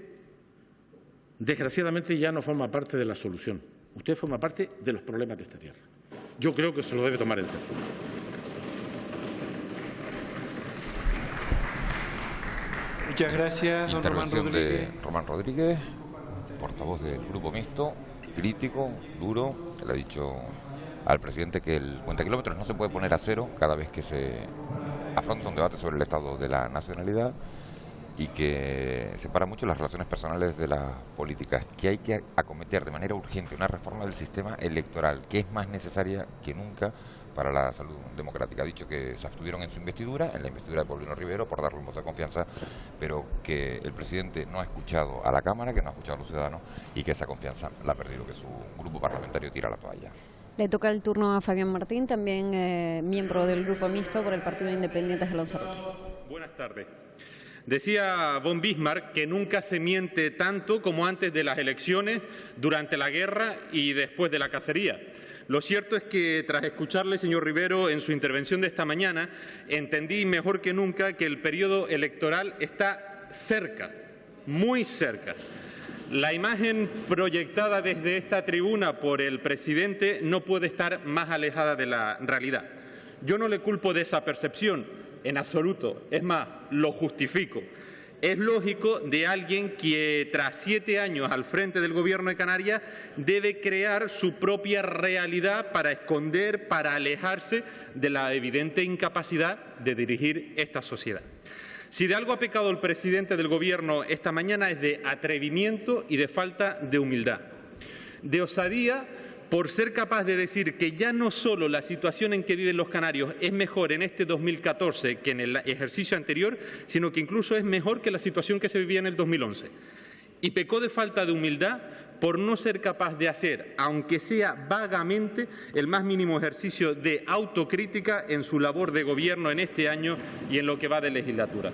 desgraciadamente, ya no forma parte de la solución. Usted forma parte de los problemas de esta tierra. Yo creo que se lo debe tomar en serio. Muchas gracias, don Román Intervención Rodríguez. de Román Rodríguez, portavoz del Grupo Mixto, crítico, duro, que le ha dicho al presidente que el cuenta kilómetros no se puede poner a cero cada vez que se afronta un debate sobre el estado de la nacionalidad y que separa mucho las relaciones personales de las políticas, que hay que acometer de manera urgente una reforma del sistema electoral, que es más necesaria que nunca para la salud democrática. Ha dicho que se abstuvieron en su investidura, en la investidura de Paulino Rivero, por darle un voto de confianza, pero que el presidente no ha escuchado a la Cámara, que no ha escuchado a los ciudadanos y que esa confianza la ha perdido, que su grupo parlamentario tira la toalla. Le toca el turno a Fabián Martín, también miembro del Grupo Mixto por el Partido de Independientes de Lanzarote. Buenas tardes. Decía von Bismarck que nunca se miente tanto como antes de las elecciones, durante la guerra y después de la cacería. Lo cierto es que, tras escucharle, señor Rivero, en su intervención de esta mañana, entendí mejor que nunca que el periodo electoral está cerca, muy cerca. La imagen proyectada desde esta tribuna por el presidente no puede estar más alejada de la realidad. Yo no le culpo de esa percepción, en absoluto. Es más, lo justifico. Es lógico de alguien que, tras 7 años al frente del Gobierno de Canarias, debe crear su propia realidad para esconder, para alejarse de la evidente incapacidad de dirigir esta sociedad. Si de algo ha pecado el presidente del Gobierno esta mañana es de atrevimiento y de falta de humildad, de osadía, por ser capaz de decir que ya no solo la situación en que viven los canarios es mejor en este 2014 que en el ejercicio anterior, sino que incluso es mejor que la situación que se vivía en el 2011. Y pecó de falta de humildad por no ser capaz de hacer, aunque sea vagamente, el más mínimo ejercicio de autocrítica en su labor de gobierno en este año y en lo que va de legislatura.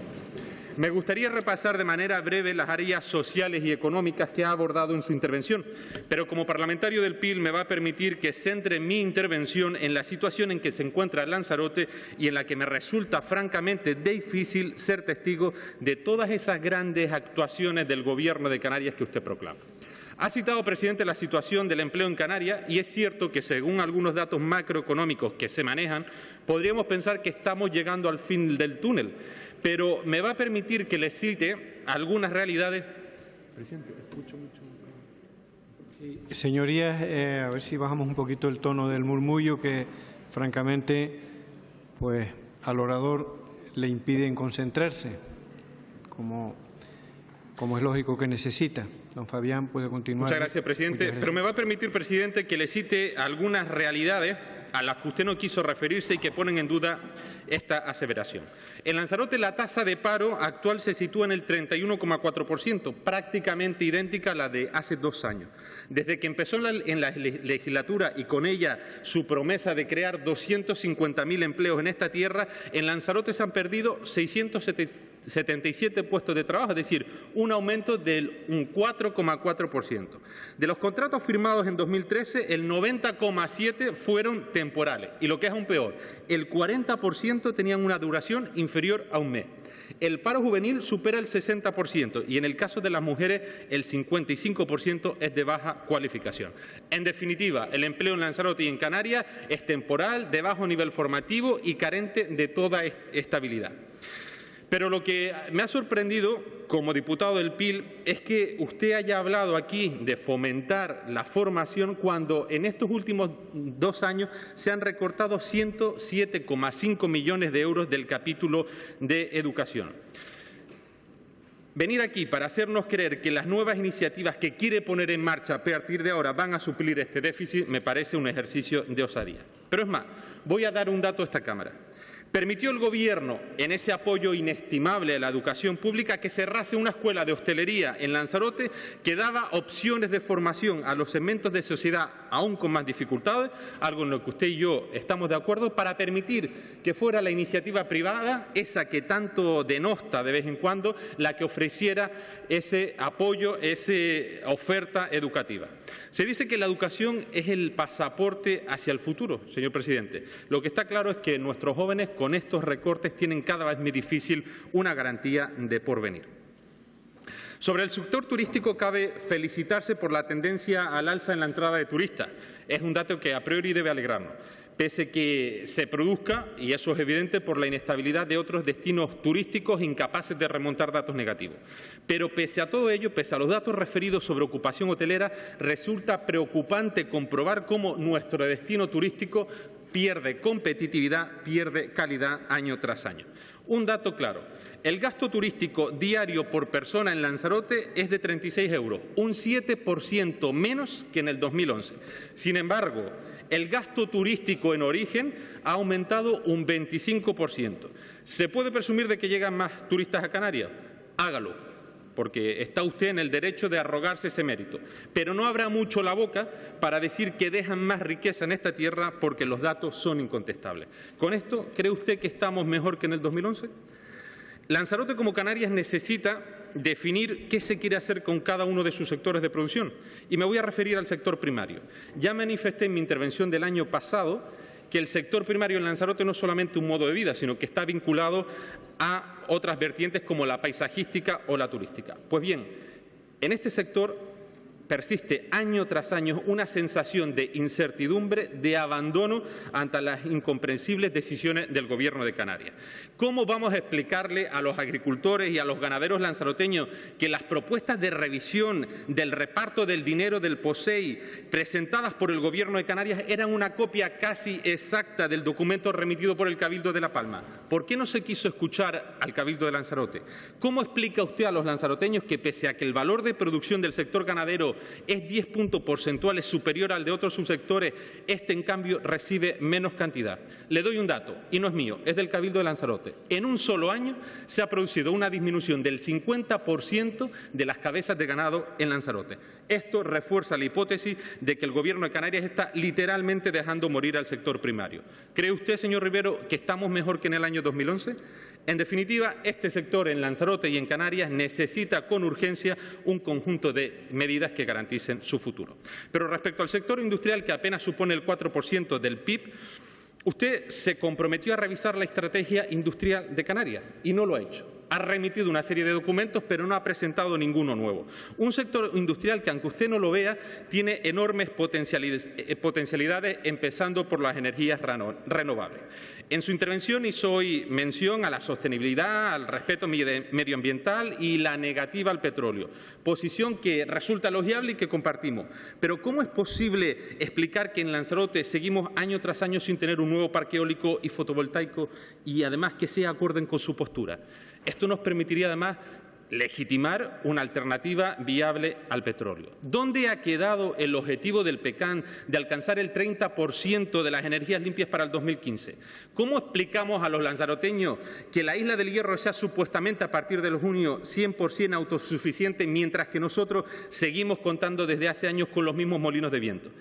Me gustaría repasar de manera breve las áreas sociales y económicas que ha abordado en su intervención, pero como parlamentario del PIL me va a permitir que centre mi intervención en la situación en que se encuentra Lanzarote y en la que me resulta francamente difícil ser testigo de todas esas grandes actuaciones del Gobierno de Canarias que usted proclama. Ha citado, presidente, la situación del empleo en Canarias y es cierto que, según algunos datos macroeconómicos que se manejan, podríamos pensar que estamos llegando al fin del túnel. Pero me va a permitir que les cite algunas realidades. Presidente, escucho mucho. Sí, señorías, a ver si bajamos un poquito el tono del murmullo que, francamente, pues al orador le impiden concentrarse, como es lógico que necesita. Don Fabián puede continuar. Muchas gracias, presidente. Pero me va a permitir, presidente, que le cite algunas realidades a las que usted no quiso referirse y que ponen en duda esta aseveración. En Lanzarote la tasa de paro actual se sitúa en el 31,4%, prácticamente idéntica a la de hace 2 años. Desde que empezó en la legislatura y con ella su promesa de crear 250.000 empleos en esta tierra, en Lanzarote se han perdido 677 puestos de trabajo, es decir, un aumento del 4,4%. De los contratos firmados en 2013, el 90,7% fueron temporales. Y lo que es aún peor, el 40% tenían una duración inferior a un mes. El paro juvenil supera el 60% y en el caso de las mujeres el 55% es de baja cualificación. En definitiva, el empleo en Lanzarote y en Canarias es temporal, de bajo nivel formativo y carente de toda estabilidad. Pero lo que me ha sorprendido como diputado del PIL es que usted haya hablado aquí de fomentar la formación cuando en estos últimos 2 años se han recortado 107,5 millones de euros del capítulo de educación. Venir aquí para hacernos creer que las nuevas iniciativas que quiere poner en marcha a partir de ahora van a suplir este déficit me parece un ejercicio de osadía. Pero es más, voy a dar un dato a esta Cámara. Permitió el Gobierno, en ese apoyo inestimable a la educación pública, que cerrase una escuela de hostelería en Lanzarote que daba opciones de formación a los segmentos de sociedad aún con más dificultades, algo en lo que usted y yo estamos de acuerdo, para permitir que fuera la iniciativa privada, esa que tanto denosta de vez en cuando, la que ofreciera ese apoyo, esa oferta educativa. Se dice que la educación es el pasaporte hacia el futuro, señor presidente. Lo que está claro es que nuestros jóvenes, con con estos recortes tienen cada vez más difícil una garantía de porvenir. Sobre el sector turístico cabe felicitarse por la tendencia al alza en la entrada de turistas. Es un dato que a priori debe alegrarnos, pese que se produzca, y eso es evidente, por la inestabilidad de otros destinos turísticos incapaces de remontar datos negativos. Pero pese a todo ello, pese a los datos referidos sobre ocupación hotelera, resulta preocupante comprobar cómo nuestro destino turístico pierde competitividad, pierde calidad año tras año. Un dato claro. El gasto turístico diario por persona en Lanzarote es de 36 euros, un 7% menos que en el 2011. Sin embargo, el gasto turístico en origen ha aumentado un 25%. ¿Se puede presumir de que llegan más turistas a Canarias? Hágalo, porque está usted en el derecho de arrogarse ese mérito. Pero no habrá mucho la boca para decir que dejan más riqueza en esta tierra porque los datos son incontestables. ¿Con esto cree usted que estamos mejor que en el 2011? Lanzarote, como Canarias, necesita definir qué se quiere hacer con cada uno de sus sectores de producción. Y me voy a referir al sector primario. Ya manifesté en mi intervención del año pasado que el sector primario en Lanzarote no es solamente un modo de vida, sino que está vinculado a otras vertientes como la paisajística o la turística. Pues bien, en este sector persiste año tras año una sensación de incertidumbre, de abandono ante las incomprensibles decisiones del Gobierno de Canarias. ¿Cómo vamos a explicarle a los agricultores y a los ganaderos lanzaroteños que las propuestas de revisión del reparto del dinero del POSEI presentadas por el Gobierno de Canarias eran una copia casi exacta del documento remitido por el Cabildo de La Palma? ¿Por qué no se quiso escuchar al Cabildo de Lanzarote? ¿Cómo explica usted a los lanzaroteños que, pese a que el valor de producción del sector ganadero es 10 puntos porcentuales superior al de otros subsectores, este, en cambio, recibe menos cantidad? Le doy un dato, y no es mío, es del Cabildo de Lanzarote. En un solo año se ha producido una disminución del 50% de las cabezas de ganado en Lanzarote. Esto refuerza la hipótesis de que el Gobierno de Canarias está literalmente dejando morir al sector primario. ¿Cree usted, señor Rivero, que estamos mejor que en el año 2011? En definitiva, este sector en Lanzarote y en Canarias necesita con urgencia un conjunto de medidas que garanticen su futuro. Pero respecto al sector industrial, que apenas supone el 4% del PIB, usted se comprometió a revisar la estrategia industrial de Canarias y no lo ha hecho. Ha remitido una serie de documentos, pero no ha presentado ninguno nuevo. Un sector industrial que, aunque usted no lo vea, tiene enormes potencialidades, empezando por las energías renovables. En su intervención hizo hoy mención a la sostenibilidad, al respeto medioambiental y la negativa al petróleo, posición que resulta elogiable y que compartimos. Pero ¿cómo es posible explicar que en Lanzarote seguimos año tras año sin tener un nuevo parque eólico y fotovoltaico y además que sea acorde con su postura? Esto nos permitiría además legitimar una alternativa viable al petróleo. ¿Dónde ha quedado el objetivo del PECAN de alcanzar el 30% de las energías limpias para el 2015? ¿Cómo explicamos a los lanzaroteños que la isla del Hierro sea supuestamente a partir del junio 100% autosuficiente, mientras que nosotros seguimos contando desde hace años con los mismos molinos de viento?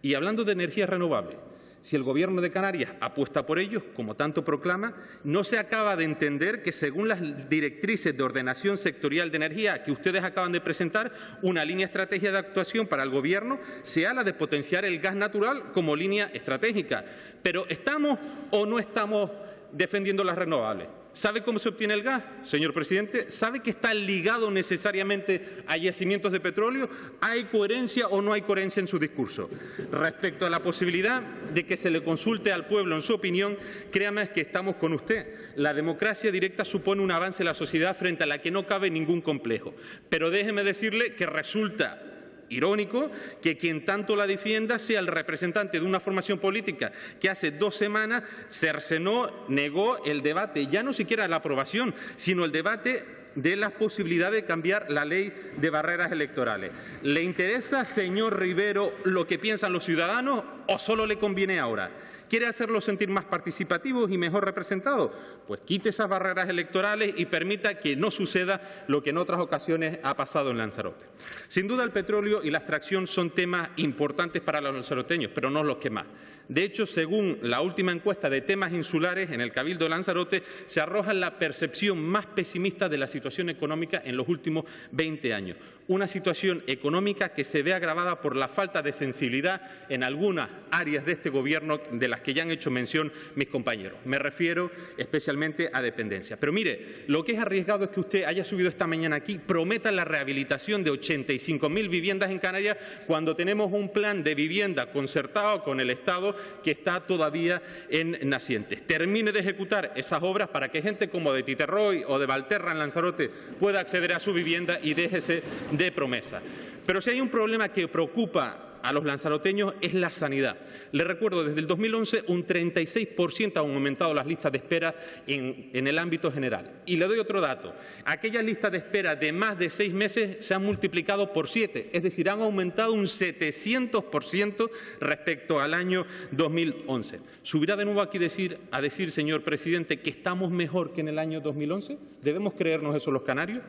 Y hablando de energías renovables, si el Gobierno de Canarias apuesta por ellos, como tanto proclama, no se acaba de entender que, según las directrices de ordenación sectorial de energía que ustedes acaban de presentar, una línea estratégica de actuación para el Gobierno sea la de potenciar el gas natural como línea estratégica. Pero ¿estamos o no estamos defendiendo las renovables? ¿Sabe cómo se obtiene el gas, señor presidente? ¿Sabe que está ligado necesariamente a yacimientos de petróleo? ¿Hay coherencia o no hay coherencia en su discurso? Respecto a la posibilidad de que se le consulte al pueblo en su opinión, créame que estamos con usted. La democracia directa supone un avance en la sociedad frente a la que no cabe ningún complejo. Pero déjeme decirle que resulta irónico que quien tanto la defienda sea el representante de una formación política que hace 2 semanas cercenó, negó el debate, ya no siquiera la aprobación, sino el debate de la posibilidad de cambiar la ley de barreras electorales. ¿Le interesa, señor Rivero, lo que piensan los ciudadanos o solo le conviene ahora? ¿Quiere hacerlos sentir más participativos y mejor representados? Pues quite esas barreras electorales y permita que no suceda lo que en otras ocasiones ha pasado en Lanzarote. Sin duda, el petróleo y la extracción son temas importantes para los lanzaroteños, pero no los que más. De hecho, según la última encuesta de temas insulares en el Cabildo de Lanzarote, se arroja la percepción más pesimista de la situación situación económica en los últimos 20 años. Una situación económica que se ve agravada por la falta de sensibilidad en algunas áreas de este Gobierno de las que ya han hecho mención mis compañeros. Me refiero especialmente a dependencia. Pero mire, lo que es arriesgado es que usted haya subido esta mañana aquí, prometa la rehabilitación de 85.000 viviendas en Canarias cuando tenemos un plan de vivienda concertado con el Estado que está todavía en nacientes. Termine de ejecutar esas obras para que gente como de Titerroy o de Valterra en Lanzarote pueda acceder a su vivienda y déjese de promesas. Pero si hay un problema que preocupa a los lanzaroteños es la sanidad. Les recuerdo, desde el 2011 un 36% han aumentado las listas de espera en el ámbito general. Y le doy otro dato. Aquellas listas de espera de más de 6 meses se han multiplicado por 7, es decir, han aumentado un 700% respecto al año 2011. ¿Subirá de nuevo aquí a decir, señor presidente, que estamos mejor que en el año 2011? ¿Debemos creernos eso los canarios?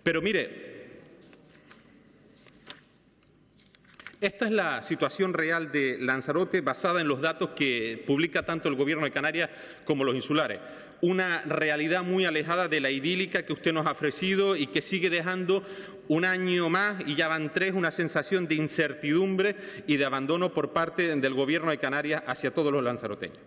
Pero mire, esta es la situación real de Lanzarote basada en los datos que publica tanto el Gobierno de Canarias como los insulares. Una realidad muy alejada de la idílica que usted nos ha ofrecido y que sigue dejando un año más, y ya van 3, una sensación de incertidumbre y de abandono por parte del Gobierno de Canarias hacia todos los lanzaroteños.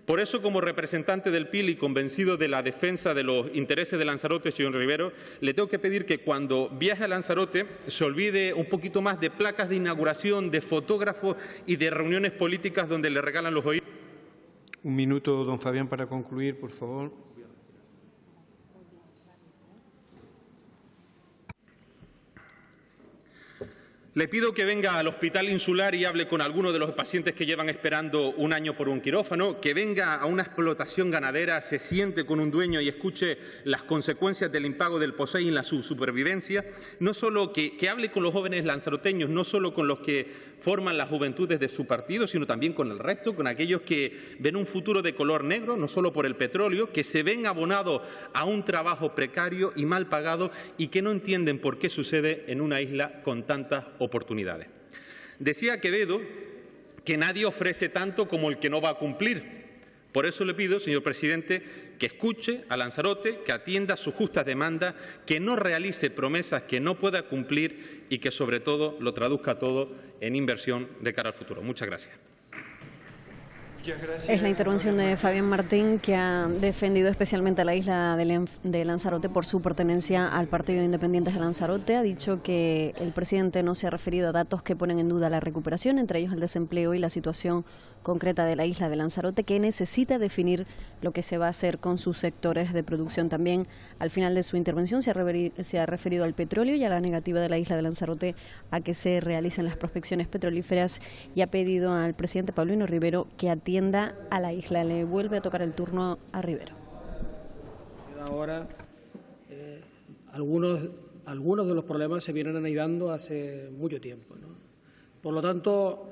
Por eso, como representante del PIL y convencido de la defensa de los intereses de Lanzarote, señor Rivero, le tengo que pedir que cuando viaje a Lanzarote se olvide un poquito más de placas de inauguración, de fotógrafos y de reuniones políticas donde le regalan los oídos. Un minuto, don Fabián, para concluir, por favor. Le pido que venga al Hospital Insular y hable con alguno de los pacientes que llevan esperando un año por un quirófano, que venga a una explotación ganadera, se siente con un dueño y escuche las consecuencias del impago del POSEI en la supervivencia, no solo que hable con los jóvenes lanzaroteños, no solo con los que forman las juventudes de su partido, sino también con el resto, con aquellos que ven un futuro de color negro, no solo por el petróleo, que se ven abonados a un trabajo precario y mal pagado y que no entienden por qué sucede en una isla con tantas oportunidades. Decía Quevedo que nadie ofrece tanto como el que no va a cumplir. Por eso le pido, señor presidente, que escuche a Lanzarote, que atienda sus justas demandas, que no realice promesas que no pueda cumplir y que, sobre todo, lo traduzca todo en inversión de cara al futuro. Muchas gracias. Es la intervención de Fabián Martín, que ha defendido especialmente a la isla de Lanzarote por su pertenencia al Partido de Independientes de Lanzarote. Ha dicho que el presidente no se ha referido a datos que ponen en duda la recuperación, entre ellos el desempleo y la situación concreta de la isla de Lanzarote, que necesita definir lo que se va a hacer con sus sectores de producción. También al final de su intervención se ha referido al petróleo y a la negativa de la isla de Lanzarote a que se realicen las prospecciones petrolíferas, y ha pedido al presidente Paulino Rivero que atienda a la isla. Le vuelve a tocar el turno a Rivero. Ahora, algunos de los problemas se vienen anidando hace mucho tiempo, ¿no? Por lo tanto,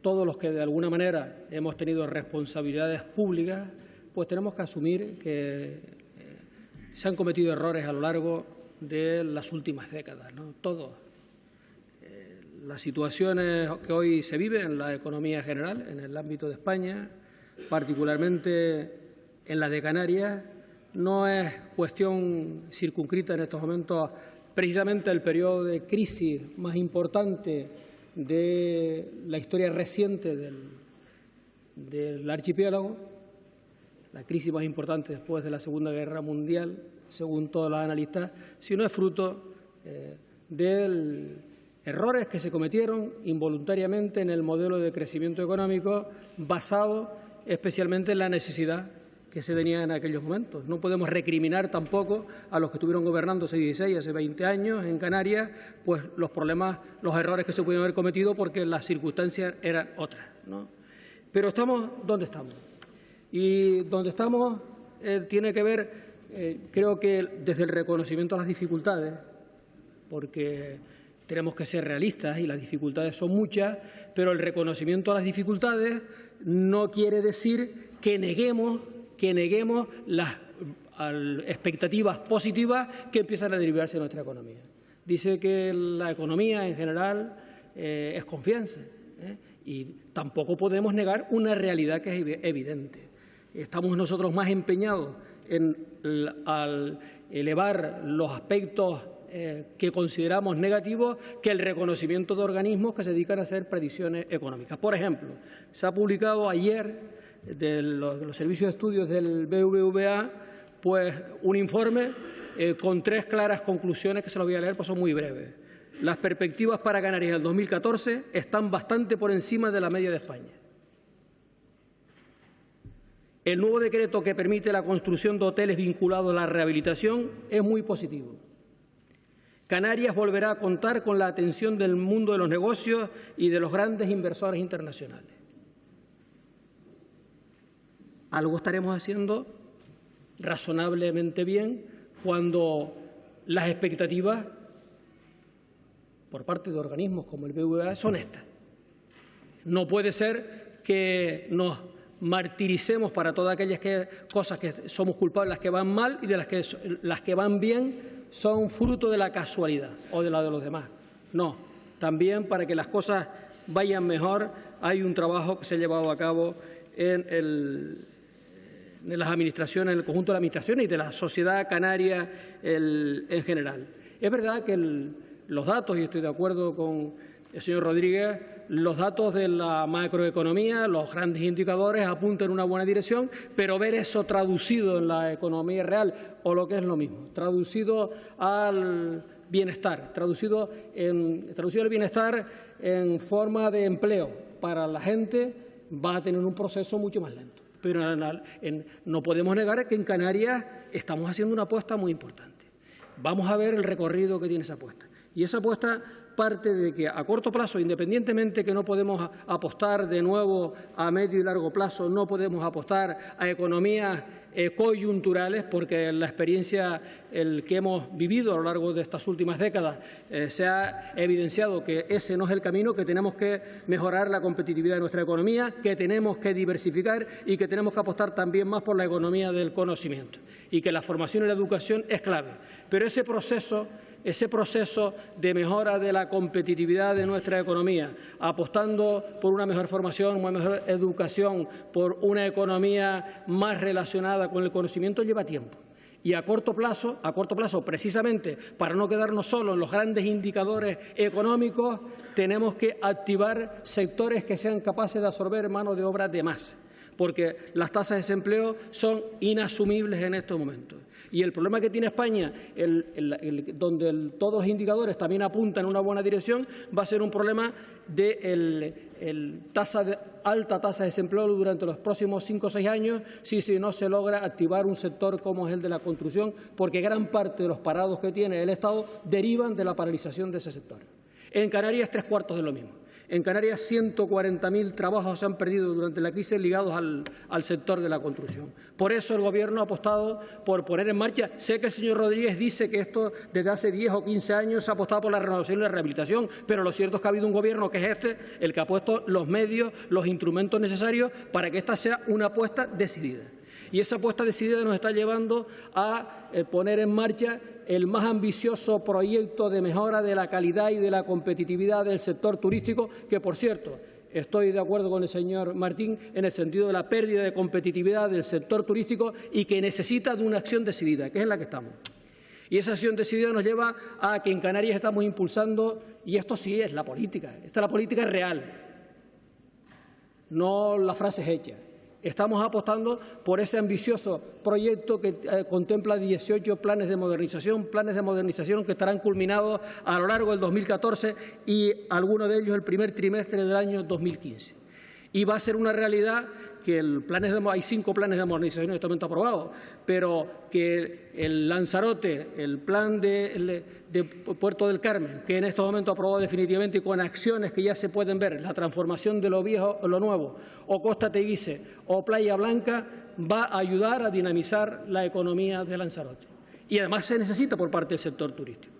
todos los que de alguna manera hemos tenido responsabilidades públicas, pues tenemos que asumir que se han cometido errores a lo largo de las últimas décadas, ¿no? Todos. Las situaciones que hoy se viven en la economía general, en el ámbito de España, particularmente en la de Canarias, no es cuestión circunscrita en estos momentos precisamente el periodo de crisis más importante de la historia reciente del archipiélago, la crisis más importante después de la Segunda Guerra Mundial, según todos los analistas, sino es fruto de errores que se cometieron involuntariamente en el modelo de crecimiento económico basado especialmente en la necesidad que se tenía en aquellos momentos. No podemos recriminar tampoco a los que estuvieron gobernando hace 16, hace 20 años en Canarias, pues los problemas, los errores que se pudieron haber cometido porque las circunstancias eran otras, ¿no? Pero estamos donde estamos. Y donde estamos tiene que ver, creo que desde el reconocimiento a las dificultades, porque tenemos que ser realistas y las dificultades son muchas, pero el reconocimiento a las dificultades no quiere decir que neguemos las expectativas positivas que empiezan a derivarse de nuestra economía. Dice que la economía en general es confianza, y tampoco podemos negar una realidad que es evidente. Estamos nosotros más empeñados al elevar los aspectos que consideramos negativos que el reconocimiento de organismos que se dedican a hacer predicciones económicas. Por ejemplo, se ha publicado ayer de los servicios de estudios del BBVA pues, un informe con 3 claras conclusiones que se los voy a leer, pues son muy breves. Las perspectivas para Canarias en el 2014 están bastante por encima de la media de España. El nuevo decreto que permite la construcción de hoteles vinculados a la rehabilitación es muy positivo. Canarias volverá a contar con la atención del mundo de los negocios y de los grandes inversores internacionales. Algo estaremos haciendo razonablemente bien cuando las expectativas por parte de organismos como el BBVA son estas. No puede ser que nos martiricemos para todas aquellas cosas que somos culpables, las que van mal, y de las que van bien son fruto de la casualidad o de la de los demás. No, también para que las cosas vayan mejor hay un trabajo que se ha llevado a cabo en las administraciones, en el conjunto de las administraciones y de la sociedad canaria en general. Es verdad que los datos, y estoy de acuerdo con el señor Rodríguez, los datos de la macroeconomía, los grandes indicadores apuntan en una buena dirección, pero ver eso traducido en la economía real, o lo que es lo mismo, traducido al bienestar, traducido el bienestar en forma de empleo para la gente, va a tener un proceso mucho más lento. Pero no podemos negar que en Canarias estamos haciendo una apuesta muy importante. Vamos a ver el recorrido que tiene esa apuesta. Y esa apuesta parte de que a corto plazo, independientemente que no podemos apostar de nuevo a medio y largo plazo, no podemos apostar a economías coyunturales, porque la experiencia que hemos vivido a lo largo de estas últimas décadas se ha evidenciado que ese no es el camino, que tenemos que mejorar la competitividad de nuestra economía, que tenemos que diversificar y que tenemos que apostar también más por la economía del conocimiento, y que la formación y la educación es clave. Pero ese proceso de mejora de la competitividad de nuestra economía, apostando por una mejor formación, una mejor educación, por una economía más relacionada con el conocimiento, lleva tiempo. Y a corto plazo, precisamente para no quedarnos solo en los grandes indicadores económicos, tenemos que activar sectores que sean capaces de absorber mano de obra de más, porque las tasas de desempleo son inasumibles en estos momentos. Y el problema que tiene España, donde todos los indicadores también apuntan en una buena dirección, va a ser un problema de alta tasa de desempleo durante los próximos 5 o 6 años si no se logra activar un sector como es el de la construcción, porque gran parte de los parados que tiene el Estado derivan de la paralización de ese sector. En Canarias, 3/4 de lo mismo. En Canarias, 140.000 trabajos se han perdido durante la crisis ligados al sector de la construcción. Por eso el Gobierno ha apostado por poner en marcha. Sé que el señor Rodríguez dice que esto desde hace 10 o 15 años se ha apostado por la renovación y la rehabilitación, pero lo cierto es que ha habido un Gobierno que es el que ha puesto los medios, los instrumentos necesarios para que esta sea una apuesta decidida. Y esa apuesta decidida nos está llevando a poner en marcha el más ambicioso proyecto de mejora de la calidad y de la competitividad del sector turístico, que, por cierto, estoy de acuerdo con el señor Martín en el sentido de la pérdida de competitividad del sector turístico y que necesita de una acción decidida, que es en la que estamos. Y esa acción decidida nos lleva a que en Canarias estamos impulsando, y esto sí es la política, esta es la política real, no las frases hechas. Estamos apostando por ese ambicioso proyecto que contempla 18 planes de modernización que estarán culminados a lo largo del 2014 y algunos de ellos el primer trimestre del año 2015. Y va a ser una realidad que hay 5 planes de modernización en este momento aprobados, pero que el Lanzarote, el plan de Puerto del Carmen, que en estos momentos aprobado definitivamente y con acciones que ya se pueden ver, la transformación de lo viejo en lo nuevo, o Costa Teguise o Playa Blanca, va a ayudar a dinamizar la economía de Lanzarote. Y además se necesita por parte del sector turístico.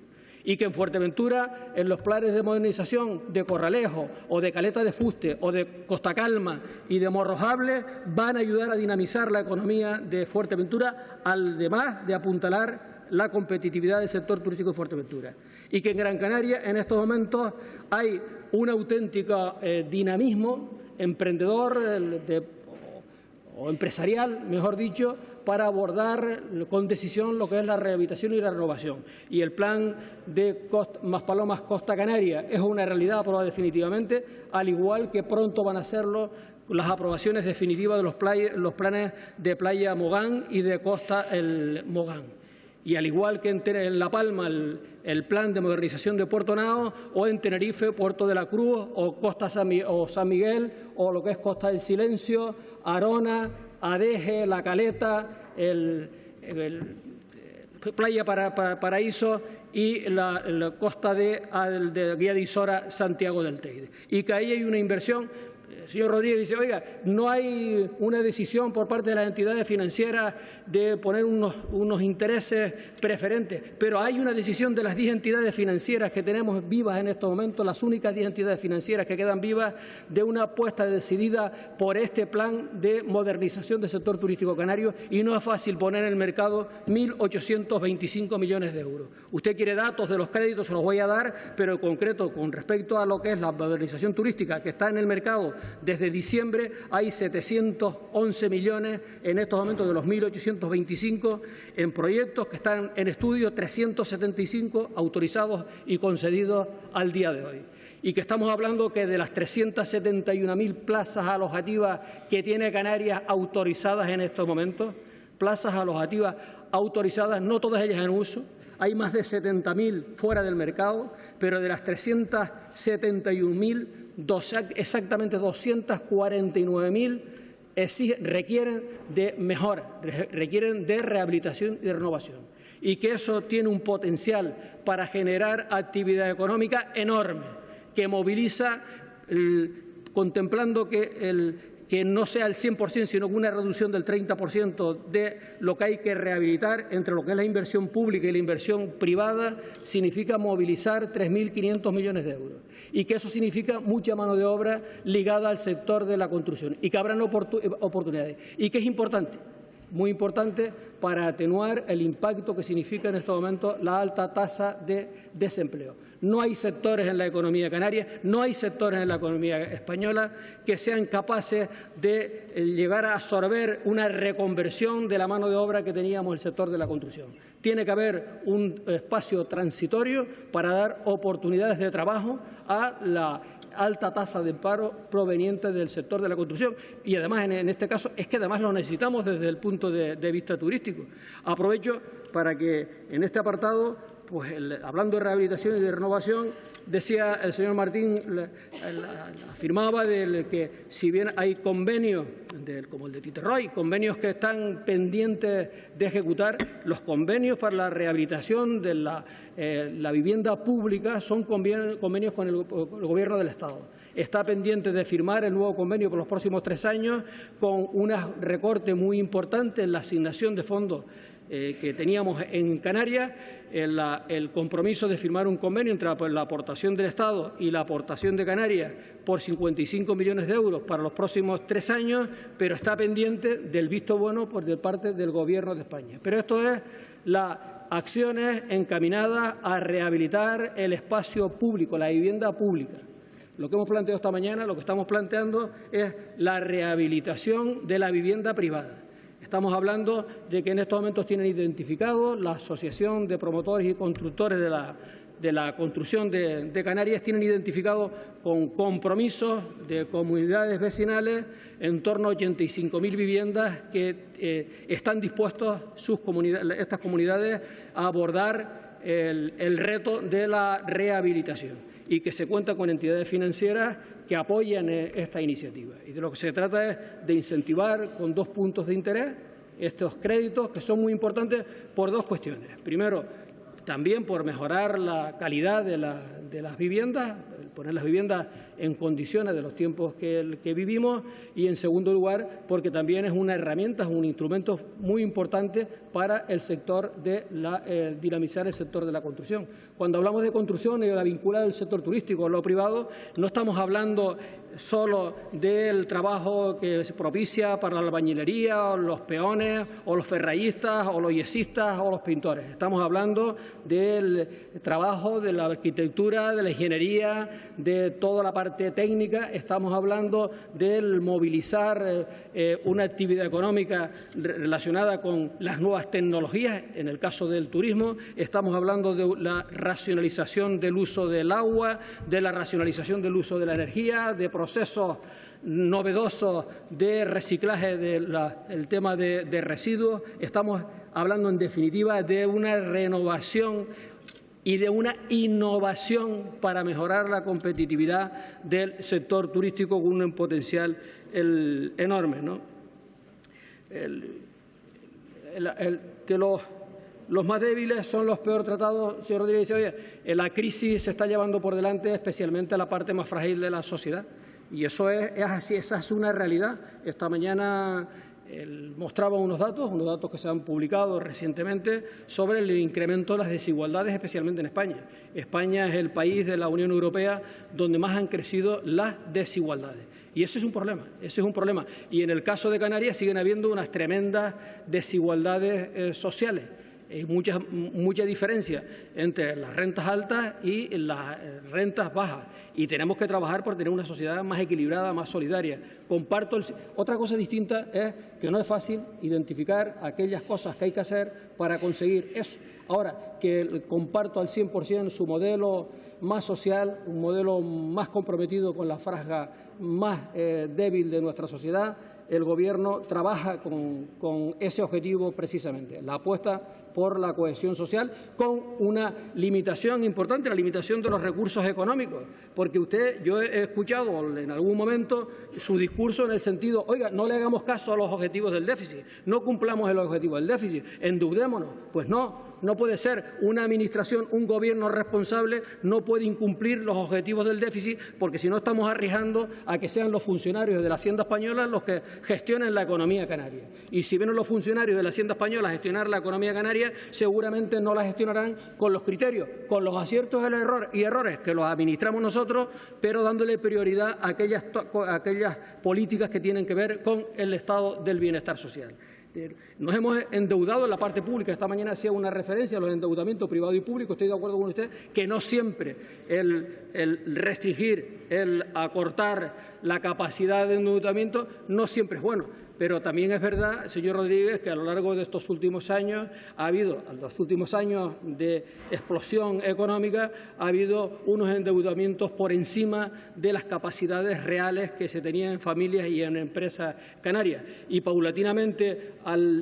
Y que en Fuerteventura, en los planes de modernización de Corralejo o de Caleta de Fuste o de Costa Calma y de Morrojable van a ayudar a dinamizar la economía de Fuerteventura, además de apuntalar la competitividad del sector turístico de Fuerteventura. Y que en Gran Canaria en estos momentos hay un auténtico dinamismo emprendedor o empresarial, mejor dicho, para abordar con decisión lo que es la rehabilitación y la renovación. Y el plan de Maspalomas Costa Canaria es una realidad aprobada definitivamente, al igual que pronto van a serlo las aprobaciones definitivas de los planes de Playa Mogán y de Costa el Mogán. Y al igual que en La Palma el plan de modernización de Puerto Nao, o en Tenerife, Puerto de la Cruz, o Costa San Miguel, o lo que es Costa del Silencio, Arona, Adeje, La Caleta, Playa Paraíso y la costa de Guía de Isora, Santiago del Teide. Y que ahí hay una inversión. El señor Rodríguez dice, oiga, no hay una decisión por parte de las entidades financieras de poner unos intereses preferentes, pero hay una decisión de las 10 entidades financieras que tenemos vivas en estos momentos, las únicas 10 entidades financieras que quedan vivas, de una apuesta decidida por este plan de modernización del sector turístico canario, y no es fácil poner en el mercado 1.825 millones de euros. Usted quiere datos de los créditos, se los voy a dar, pero en concreto con respecto a lo que es la modernización turística que está en el mercado desde diciembre, hay 711 millones en estos momentos de los 1.825 en proyectos que están en estudio, 375 autorizados y concedidos al día de hoy. Y que estamos hablando que de las 371.000 plazas alojativas que tiene Canarias autorizadas en estos momentos, plazas alojativas autorizadas, no todas ellas en uso, hay más de 70.000 fuera del mercado, pero de las 371.000, exactamente 249.000 requieren de mejora, requieren de rehabilitación y renovación. Y que eso tiene un potencial para generar actividad económica enorme, que moviliza, contemplando que no sea el 100%, sino una reducción del 30% de lo que hay que rehabilitar entre lo que es la inversión pública y la inversión privada, significa movilizar 3.500 millones de euros. Y que eso significa mucha mano de obra ligada al sector de la construcción y que habrán oportunidades. Y que es importante, muy importante, para atenuar el impacto que significa en estos momentos la alta tasa de desempleo. No hay sectores en la economía canaria, no hay sectores en la economía española que sean capaces de llegar a absorber una reconversión de la mano de obra que teníamos en el sector de la construcción. Tiene que haber un espacio transitorio para dar oportunidades de trabajo a la alta tasa de paro proveniente del sector de la construcción. Y además, en este caso, es que además lo necesitamos desde el punto de vista turístico. Aprovecho para que en este apartado, pues hablando de rehabilitación y de renovación, decía el señor Martín, afirmaba que si bien hay convenios, como el de Titerroy, convenios que están pendientes de ejecutar, los convenios para la rehabilitación de la vivienda pública son convenios con el Gobierno del Estado. Está pendiente de firmar el nuevo convenio por los próximos 3 años, con un recorte muy importante en la asignación de fondos que teníamos en Canarias, el compromiso de firmar un convenio entre la aportación del Estado y la aportación de Canarias por 55 millones de euros para los próximos 3 años, pero está pendiente del visto bueno por parte del Gobierno de España. Pero esto es las acciones encaminadas a rehabilitar el espacio público, la vivienda pública. Lo que hemos planteado esta mañana, lo que estamos planteando es la rehabilitación de la vivienda privada. Estamos hablando de que en estos momentos tienen identificado la Asociación de Promotores y Constructores de la Construcción de Canarias, tienen identificado con compromisos de comunidades vecinales en torno a 85.000 viviendas que están dispuestos estas comunidades a abordar el reto de la rehabilitación, y que se cuenta con entidades financieras que apoyan esta iniciativa. Y de lo que se trata es de incentivar con 2 puntos de interés estos créditos, que son muy importantes por 2 cuestiones. Primero, también por mejorar la calidad de las viviendas, poner las viviendas en condiciones de los tiempos que vivimos, y en segundo lugar porque también es una herramienta, es un instrumento muy importante para el sector de dinamizar el sector de la construcción. Cuando hablamos de construcción y de la vinculada del sector turístico o lo privado, no estamos hablando solo del trabajo que se propicia para la albañilería, o los peones, o los ferrayistas, o los yesistas, o los pintores. Estamos hablando del trabajo de la arquitectura, de la ingeniería, de toda la parte técnica, estamos hablando del movilizar una actividad económica relacionada con las nuevas tecnologías, en el caso del turismo, estamos hablando de la racionalización del uso del agua, de la racionalización del uso de la energía, de procesos novedosos de reciclaje del tema de residuos. Estamos hablando, en definitiva, de una renovación y de una innovación para mejorar la competitividad del sector turístico con un potencial enorme, ¿no? Que los más débiles son los peor tratados. Señor Rodríguez, oye, la crisis se está llevando por delante especialmente a la parte más frágil de la sociedad. Y eso es así, esa es una realidad. Esta mañana mostraba unos datos que se han publicado recientemente sobre el incremento de las desigualdades, especialmente en España. España es el país de la Unión Europea donde más han crecido las desigualdades. Y eso es un problema, Y en el caso de Canarias siguen habiendo unas tremendas desigualdades sociales. Mucha diferencia entre las rentas altas y las rentas bajas. Y tenemos que trabajar por tener una sociedad más equilibrada, más solidaria. Otra cosa distinta es que no es fácil identificar aquellas cosas que hay que hacer para conseguir eso. Ahora, que comparto al 100% su modelo más social, un modelo más comprometido con la franja más débil de nuestra sociedad. El Gobierno trabaja con ese objetivo precisamente, la apuesta por la cohesión social, con una limitación importante, la limitación de los recursos económicos, porque yo he escuchado en algún momento su discurso en el sentido, oiga, no le hagamos caso a los objetivos del déficit, no cumplamos el objetivo del déficit, endeudémonos. Pues no puede ser. Una administración, un Gobierno responsable no puede incumplir los objetivos del déficit, porque si no estamos arriesgando a que sean los funcionarios de la Hacienda española los que gestionen la economía canaria. Y si vienen los funcionarios de la Hacienda española a gestionar la economía canaria, seguramente no la gestionarán con los criterios, con los aciertos y errores que los administramos nosotros, pero dándole prioridad a aquellas políticas que tienen que ver con el estado del bienestar social. Nos hemos endeudado en la parte pública. Esta mañana hacía una referencia a los endeudamientos privado y público. Estoy de acuerdo con usted que no siempre el restringir, el acortar la capacidad de endeudamiento no siempre es bueno. Pero también es verdad, señor Rodríguez, que a lo largo de estos últimos años de explosión económica, ha habido unos endeudamientos por encima de las capacidades reales que se tenían en familias y en empresas canarias. Y paulatinamente,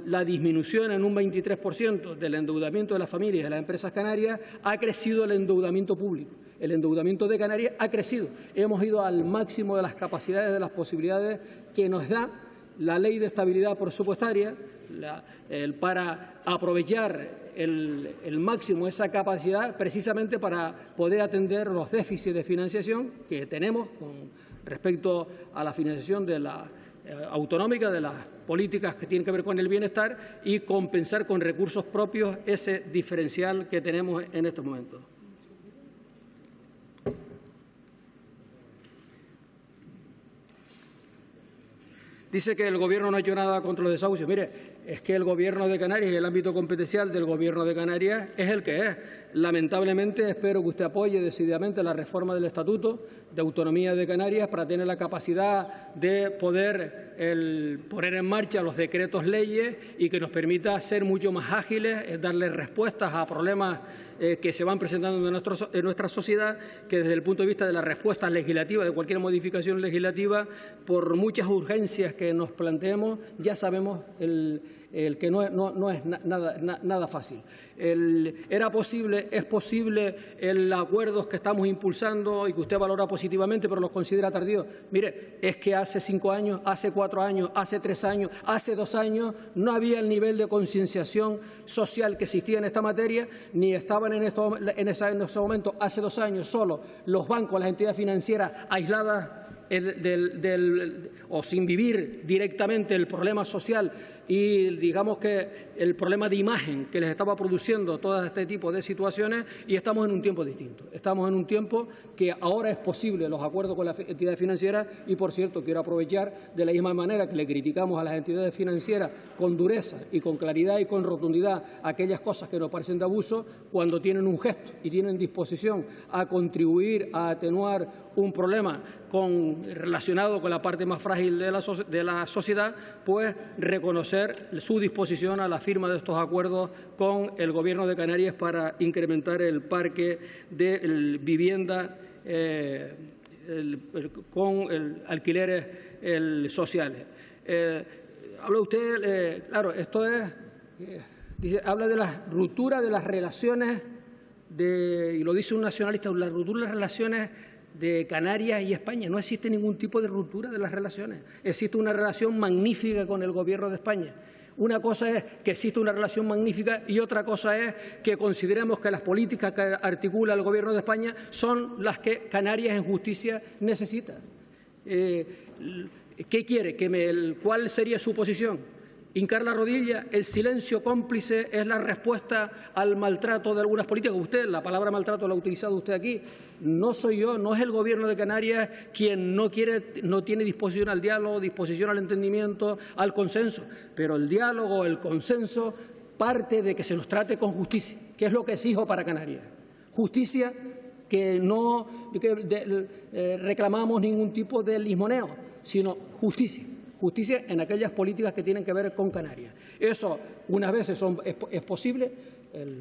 la disminución en un 23% del endeudamiento de las familias y de las empresas canarias, ha crecido el endeudamiento público. El endeudamiento de Canarias ha crecido. Hemos ido al máximo de las capacidades, de las posibilidades que nos da la Ley de Estabilidad Presupuestaria para aprovechar el máximo de esa capacidad, precisamente para poder atender los déficits de financiación que tenemos con respecto a la financiación de la autonómica, de las políticas que tienen que ver con el bienestar, y compensar con recursos propios ese diferencial que tenemos en estos momentos. Dice que el Gobierno no ha hecho nada contra los desahucios. Mire, es que el Gobierno de Canarias y el ámbito competencial del Gobierno de Canarias es el que es. Lamentablemente, espero que usted apoye decididamente la reforma del Estatuto de Autonomía de Canarias para tener la capacidad de poder poner en marcha los decretos leyes y que nos permita ser mucho más ágiles, darle respuestas a problemas que se van presentando en nuestra sociedad, que desde el punto de vista de las respuestas legislativas, de cualquier modificación legislativa, por muchas urgencias que nos planteemos, ya sabemos que no es nada fácil. Es posible el acuerdos que estamos impulsando y que usted valora positivamente, pero los considera tardíos. Mire, es que hace 5 años, hace 4 años, hace 3 años, hace 2 años no había el nivel de concienciación social que existía en esta materia, ni estaban en ese momento, hace 2 años, solo los bancos, las entidades financieras aisladas o sin vivir directamente el problema social y digamos que el problema de imagen que les estaba produciendo todo este tipo de situaciones, y estamos en un tiempo distinto. Estamos en un tiempo que ahora es posible los acuerdos con las entidades financieras y, por cierto, quiero aprovechar de la misma manera que le criticamos a las entidades financieras con dureza y con claridad y con rotundidad aquellas cosas que nos parecen de abuso, cuando tienen un gesto y tienen disposición a contribuir a atenuar un problema relacionado con la parte más frágil de la sociedad, pues reconocer su disposición a la firma de estos acuerdos con el Gobierno de Canarias para incrementar el parque de vivienda con alquileres sociales. Habla usted, claro, esto es, habla de la ruptura de las relaciones, y lo dice un nacionalista, la ruptura de las relaciones de Canarias y España. No existe ningún tipo de ruptura de las relaciones. Existe una relación magnífica con el Gobierno de España. Una cosa es que existe una relación magnífica y otra cosa es que consideremos que las políticas que articula el Gobierno de España son las que Canarias en justicia necesita. ¿Qué quiere? ¿Cuál sería su posición? Hincar la rodilla, el silencio cómplice es la respuesta al maltrato de algunas políticas. Usted, la palabra maltrato la ha utilizado usted aquí. No soy yo, no es el Gobierno de Canarias quien no tiene disposición al diálogo, disposición al entendimiento, al consenso. Pero el diálogo, el consenso, parte de que se nos trate con justicia, que es lo que exijo para Canarias. Justicia, que no reclamamos ningún tipo de lismoneo, sino justicia. Justicia en aquellas políticas que tienen que ver con Canarias. Eso, unas veces es posible.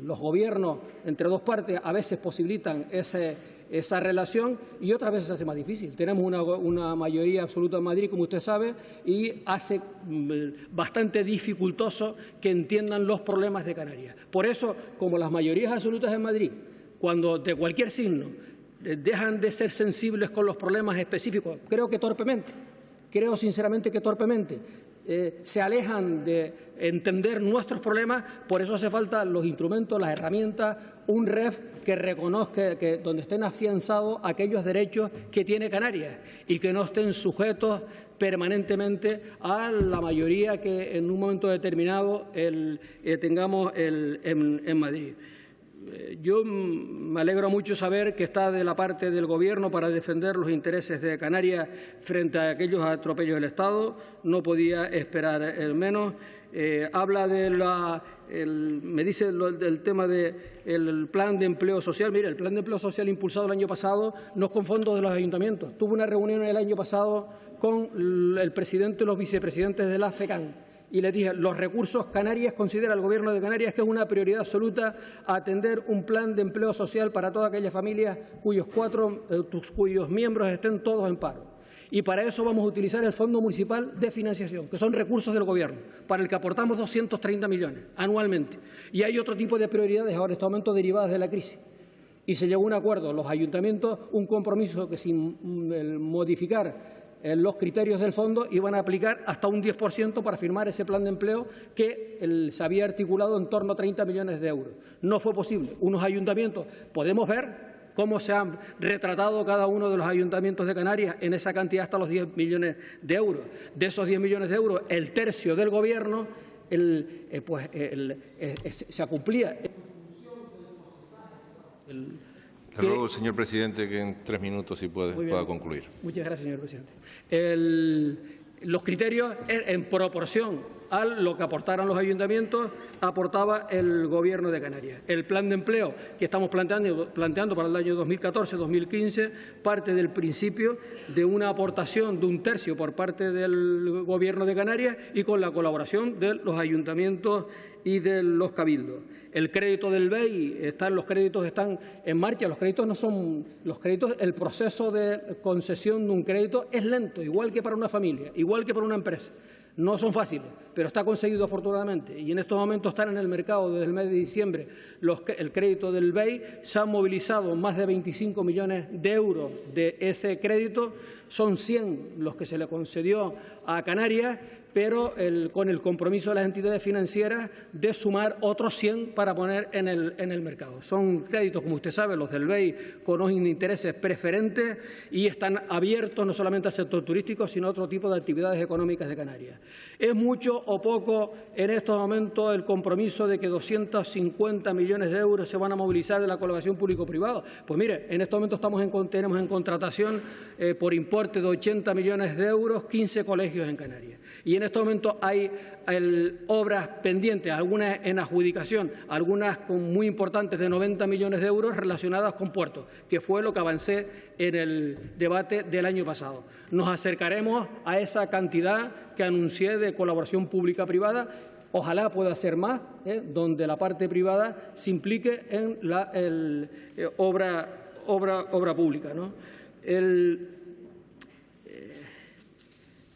Los gobiernos, entre dos partes, a veces posibilitan esa relación y otras veces se hace más difícil. Tenemos una mayoría absoluta en Madrid, como usted sabe, y hace bastante dificultoso que entiendan los problemas de Canarias. Por eso, como las mayorías absolutas en Madrid, cuando de cualquier signo dejan de ser sensibles con los problemas específicos, creo sinceramente que torpemente, se alejan de entender nuestros problemas. Por eso hace falta los instrumentos, las herramientas, un REF que reconozca donde estén afianzados aquellos derechos que tiene Canarias y que no estén sujetos permanentemente a la mayoría que en un momento determinado tengamos en Madrid. Yo me alegro mucho saber que está de la parte del Gobierno para defender los intereses de Canarias frente a aquellos atropellos del Estado. No podía esperar menos. Habla me dice del tema del plan de empleo social. Mire, el plan de empleo social impulsado el año pasado no es con fondos de los ayuntamientos. Tuve una reunión el año pasado con el presidente y los vicepresidentes de la FECAN. Y les dije, los recursos Canarias, considera el Gobierno de Canarias que es una prioridad absoluta atender un plan de empleo social para todas aquellas familias cuyos miembros estén todos en paro. Y para eso vamos a utilizar el Fondo Municipal de Financiación, que son recursos del Gobierno, para el que aportamos 230 millones anualmente. Y hay otro tipo de prioridades ahora en este momento derivadas de la crisis. Y se llegó a un acuerdo, los ayuntamientos, un compromiso que sin modificar los criterios del fondo iban a aplicar hasta un 10% para firmar ese plan de empleo que se había articulado en torno a 30 millones de euros. No fue posible. Unos ayuntamientos, podemos ver cómo se han retratado cada uno de los ayuntamientos de Canarias en esa cantidad hasta los 10 millones de euros. De esos 10 millones de euros, el tercio del Gobierno se cumplía. Le ruego, señor presidente, que en 3 minutos, si pueda concluir. Muchas gracias, señor presidente. Los criterios, en proporción a lo que aportaran los ayuntamientos, aportaba el Gobierno de Canarias. El plan de empleo que estamos planteando para el año 2014-2015 parte del principio de una aportación de un tercio por parte del Gobierno de Canarias y con la colaboración de los ayuntamientos y de los cabildos. El crédito del BEI, los créditos están en marcha. Los créditos no son los créditos. El proceso de concesión de un crédito es lento, igual que para una familia, igual que para una empresa. No son fáciles, pero está conseguido afortunadamente. Y en estos momentos están en el mercado desde el mes de diciembre el crédito del BEI. Se han movilizado más de 25 millones de euros de ese crédito. Son 100 los que se le concedió a Canarias, pero con el compromiso de las entidades financieras de sumar otros 100 para poner en el mercado. Son créditos, como usted sabe, los del BEI, con unos intereses preferentes y están abiertos no solamente al sector turístico, sino a otro tipo de actividades económicas de Canarias. ¿Es mucho o poco en estos momentos el compromiso de que 250 millones de euros se van a movilizar de la colaboración público-privada? Pues mire, en estos momentos tenemos en contratación por importe de 80 millones de euros 15 colegios en Canarias. Y en estos momentos hay obras pendientes, algunas en adjudicación, algunas muy importantes de 90 millones de euros relacionadas con puertos, que fue lo que avancé en el debate del año pasado. Nos acercaremos a esa cantidad que anuncié de colaboración pública-privada. Ojalá pueda ser más, donde la parte privada se implique en la obra pública, ¿no?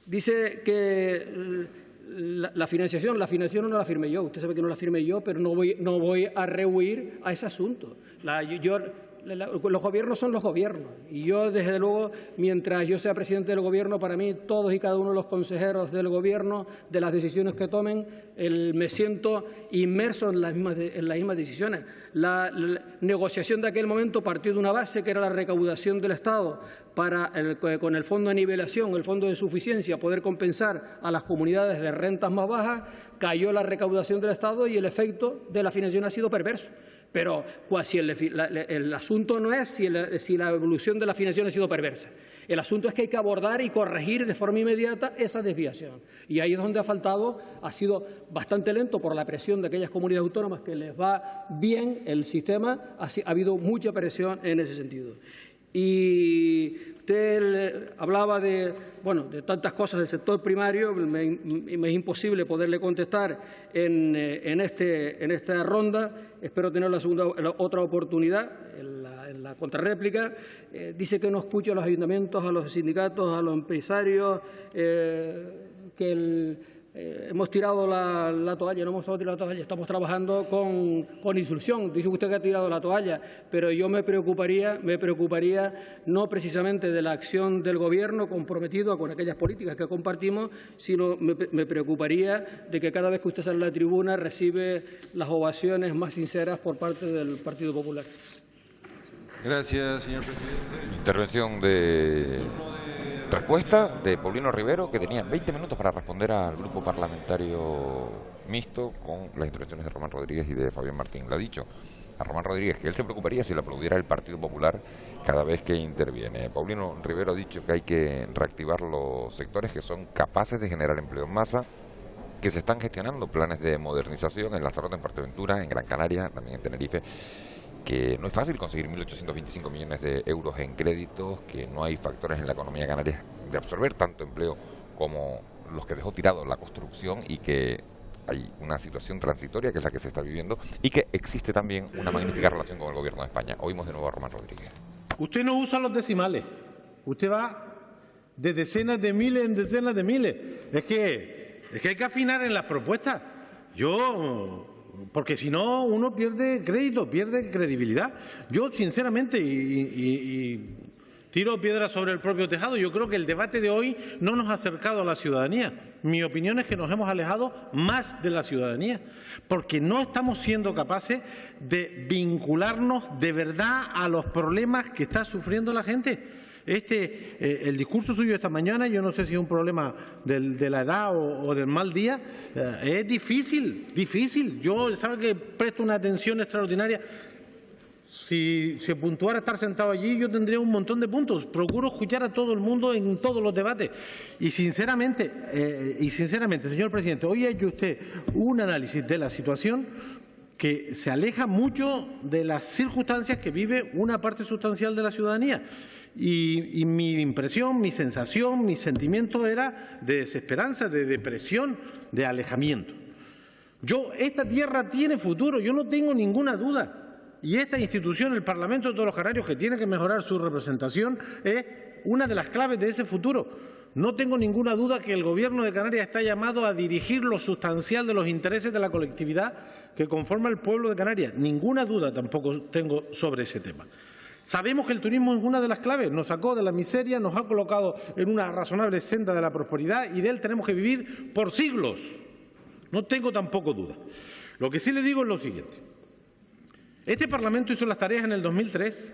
Dice que la financiación no la firmé yo. Usted sabe que no la firmé yo, pero no voy a rehuir a ese asunto. Los gobiernos son los gobiernos. Y yo, desde luego, mientras yo sea presidente del Gobierno, para mí, todos y cada uno de los consejeros del Gobierno, de las decisiones que tomen, me siento inmerso en las mismas decisiones. La negociación de aquel momento partió de una base que era la recaudación del Estado con el fondo de nivelación, el fondo de suficiencia, poder compensar a las comunidades de rentas más bajas. Cayó la recaudación del Estado y el efecto de la financiación ha sido perverso. Pero si el asunto no es si la evolución de la financiación ha sido perversa. El asunto es que hay que abordar y corregir de forma inmediata esa desviación. Y ahí es donde ha sido bastante lento por la presión de aquellas comunidades autónomas que les va bien el sistema. Ha habido mucha presión en ese sentido. Y usted hablaba de tantas cosas del sector primario. Me es imposible poderle contestar en esta ronda. Espero tener otra oportunidad en la contrarréplica. Dice que no escucha a los ayuntamientos, a los sindicatos, a los empresarios, hemos tirado la toalla. No hemos tirado la toalla, estamos trabajando con instrucción. Dice usted que ha tirado la toalla, pero yo me preocuparía no precisamente de la acción del Gobierno comprometido con aquellas políticas que compartimos, sino me preocuparía de que cada vez que usted sale a la tribuna recibe las ovaciones más sinceras por parte del Partido Popular. Gracias, señor presidente. Intervención de respuesta de Paulino Rivero, que tenía 20 minutos para responder al grupo parlamentario mixto con las intervenciones de Román Rodríguez y de Fabián Martín. Le ha dicho a Román Rodríguez que él se preocuparía si le aplaudiera el Partido Popular cada vez que interviene. Paulino Rivero ha dicho que hay que reactivar los sectores que son capaces de generar empleo en masa, que se están gestionando planes de modernización en Lanzarote, en Fuerteventura, en Gran Canaria, también en Tenerife, que no es fácil conseguir 1.825 millones de euros en créditos, que no hay factores en la economía canaria de absorber tanto empleo como los que dejó tirado la construcción, y que hay una situación transitoria que es la que se está viviendo, y que existe también una magnífica relación con el Gobierno de España. Oímos de nuevo a Román Rodríguez. Usted no usa los decimales, usted va de decenas de miles en decenas de miles. Es que hay que afinar en las propuestas. Porque si no, uno pierde crédito, pierde credibilidad. Yo, sinceramente, y tiro piedras sobre el propio tejado, yo creo que el debate de hoy no nos ha acercado a la ciudadanía. Mi opinión es que nos hemos alejado más de la ciudadanía, porque no estamos siendo capaces de vincularnos de verdad a los problemas que está sufriendo la gente. El discurso suyo esta mañana, yo no sé si es un problema de la edad o del mal día, es difícil. Yo, sabe que presto una atención extraordinaria. Si se puntuara estar sentado allí, yo tendría un montón de puntos. Procuro escuchar a todo el mundo en todos los debates. Y sinceramente, señor presidente, hoy ha hecho usted un análisis de la situación que se aleja mucho de las circunstancias que vive una parte sustancial de la ciudadanía. Y mi impresión, mi sensación, mi sentimiento era de desesperanza, de depresión, de alejamiento. Esta tierra tiene futuro, yo no tengo ninguna duda. Y esta institución, el Parlamento de todos los canarios, que tiene que mejorar su representación, es una de las claves de ese futuro. No tengo ninguna duda que el Gobierno de Canarias está llamado a dirigir lo sustancial de los intereses de la colectividad que conforma el pueblo de Canarias. Ninguna duda tampoco tengo sobre ese tema. Sabemos que el turismo es una de las claves, nos sacó de la miseria, nos ha colocado en una razonable senda de la prosperidad y de él tenemos que vivir por siglos. No tengo tampoco duda. Lo que sí le digo es lo siguiente. Este Parlamento hizo las tareas en el 2003.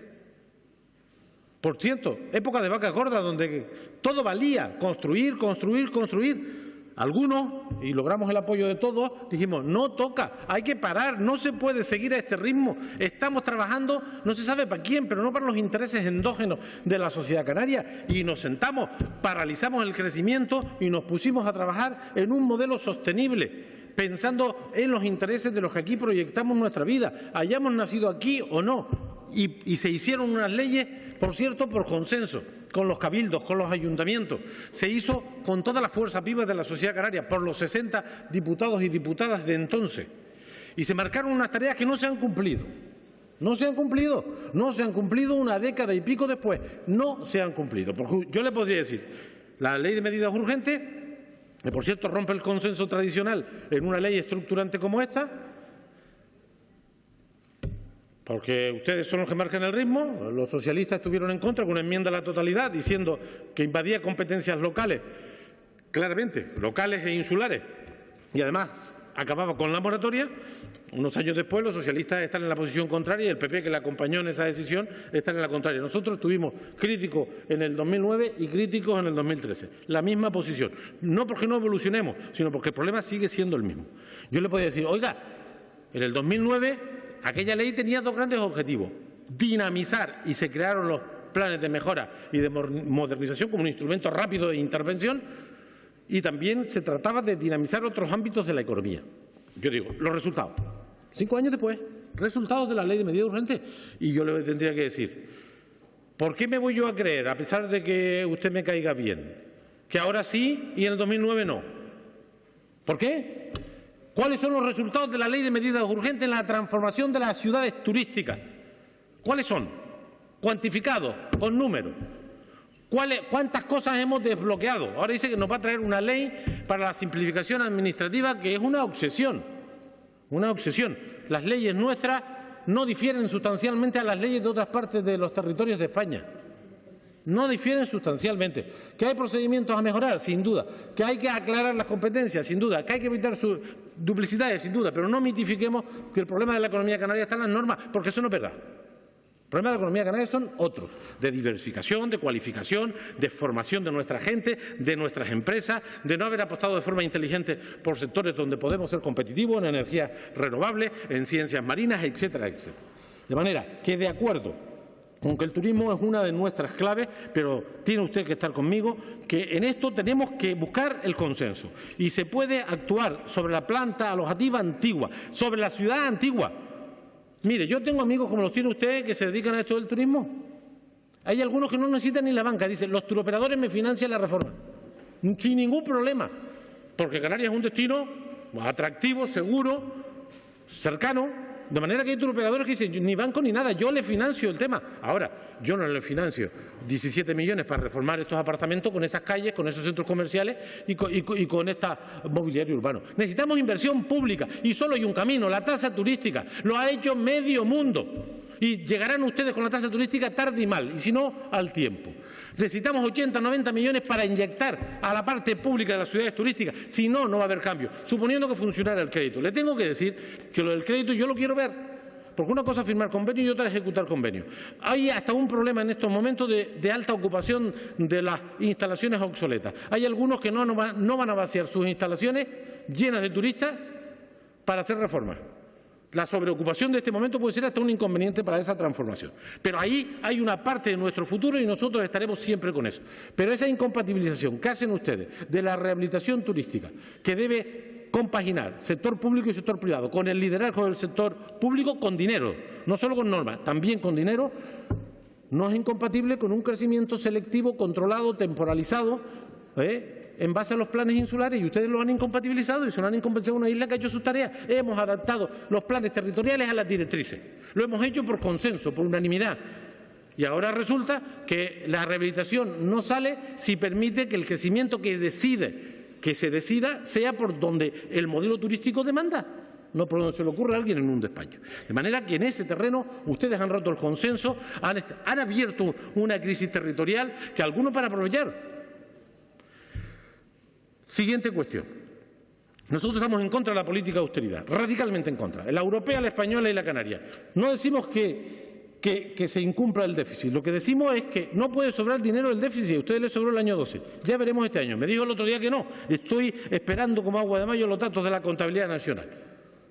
Por cierto, época de vacas gordas, donde todo valía, construir, construir, construir. Algunos, y logramos el apoyo de todos, dijimos, no toca, hay que parar, no se puede seguir a este ritmo. Estamos trabajando, no se sabe para quién, pero no para los intereses endógenos de la sociedad canaria. Y nos sentamos, paralizamos el crecimiento y nos pusimos a trabajar en un modelo sostenible, pensando en los intereses de los que aquí proyectamos nuestra vida, hayamos nacido aquí o no. Y se hicieron unas leyes, por cierto, por consenso, con los cabildos, con los ayuntamientos. Se hizo con toda la fuerza viva de la sociedad canaria, por los 60 diputados y diputadas de entonces. Y se marcaron unas tareas que no se han cumplido. No se han cumplido. No se han cumplido una década y pico después. No se han cumplido. Porque yo le podría decir, la ley de medidas urgentes, que por cierto rompe el consenso tradicional en una ley estructurante como esta, porque ustedes son los que marcan el ritmo. Los socialistas estuvieron en contra con una enmienda a la totalidad diciendo que invadía competencias locales, claramente, locales e insulares, y además acababa con la moratoria. Unos años después los socialistas están en la posición contraria y el PP, que le acompañó en esa decisión, está en la contraria. Nosotros estuvimos críticos en el 2009 y críticos en el 2013. La misma posición. No porque no evolucionemos, sino porque el problema sigue siendo el mismo. Yo le podía decir, oiga, en el 2009... aquella ley tenía dos grandes objetivos: dinamizar, y se crearon los planes de mejora y de modernización como un instrumento rápido de intervención, y también se trataba de dinamizar otros ámbitos de la economía. Yo digo, los resultados. 5 años después, resultados de la ley de medidas urgentes. Y yo le tendría que decir, ¿por qué me voy yo a creer, a pesar de que usted me caiga bien, que ahora sí y en el 2009 no? ¿Por qué? ¿Cuáles son los resultados de la ley de medidas urgentes en la transformación de las ciudades turísticas? ¿Cuáles son? Cuantificados, con números. ¿Cuántas cosas hemos desbloqueado? Ahora dice que nos va a traer una ley para la simplificación administrativa, que es una obsesión. Una obsesión. Las leyes nuestras no difieren sustancialmente a las leyes de otras partes de los territorios de España. No difieren sustancialmente. ¿Que hay procedimientos a mejorar? Sin duda. ¿Que hay que aclarar las competencias? Sin duda. ¿Que hay que evitar sus duplicidades? Sin duda. Pero no mitifiquemos que el problema de la economía canaria está en las normas, porque eso no es verdad. El problema de la economía canaria son otros, de diversificación, de cualificación, de formación de nuestra gente, de nuestras empresas, de no haber apostado de forma inteligente por sectores donde podemos ser competitivos, en energías renovables, en ciencias marinas, etcétera, etcétera. De manera que, de acuerdo, aunque el turismo es una de nuestras claves, pero tiene usted que estar conmigo, que en esto tenemos que buscar el consenso. Y se puede actuar sobre la planta alojativa antigua, sobre la ciudad antigua. Mire, yo tengo amigos como los tiene usted que se dedican a esto del turismo. Hay algunos que no necesitan ni la banca. Dicen, los turoperadores me financian la reforma. Sin ningún problema. Porque Canarias es un destino atractivo, seguro, cercano. De manera que hay turoperadores que dicen, ni banco ni nada, yo le financio el tema. Ahora, yo no le financio 17 millones para reformar estos apartamentos con esas calles, con esos centros comerciales y con este mobiliario urbano. Necesitamos inversión pública y solo hay un camino, la tasa turística. Lo ha hecho medio mundo. Y llegarán ustedes con la tasa turística tarde y mal, y si no, al tiempo. Necesitamos 80, 90 millones para inyectar a la parte pública de las ciudades turísticas. Si no, no va a haber cambio, suponiendo que funcionara el crédito. Le tengo que decir que lo del crédito yo lo quiero ver, porque una cosa es firmar convenio y otra es ejecutar convenio. Hay hasta un problema en estos momentos de alta ocupación de las instalaciones obsoletas. Hay algunos que no van a vaciar sus instalaciones llenas de turistas para hacer reformas. La sobreocupación de este momento puede ser hasta un inconveniente para esa transformación. Pero ahí hay una parte de nuestro futuro y nosotros estaremos siempre con eso. Pero esa incompatibilización que hacen ustedes de la rehabilitación turística, que debe compaginar sector público y sector privado, con el liderazgo del sector público, con dinero, no solo con normas, también con dinero, no es incompatible con un crecimiento selectivo, controlado, temporalizado, en base a los planes insulares, y ustedes lo han incompatibilizado y se lo han incompensado a una isla que ha hecho sus tareas. Hemos adaptado los planes territoriales a las directrices. Lo hemos hecho por consenso, por unanimidad. Y ahora resulta que la rehabilitación no sale si permite que el crecimiento que se decida sea por donde el modelo turístico demanda. no por donde se le ocurre a alguien en un despacho. De manera que en ese terreno ustedes han roto el consenso, han abierto una crisis territorial que algunos van a aprovechar. Siguiente cuestión. Nosotros estamos en contra de la política de austeridad, radicalmente en contra, la europea, la española y la canaria. No decimos que se incumpla el déficit. Lo que decimos es que no puede sobrar dinero del déficit. A ustedes les sobró el año 12. Ya veremos este año. Me dijo el otro día que no. Estoy esperando como agua de mayo los datos de la contabilidad nacional.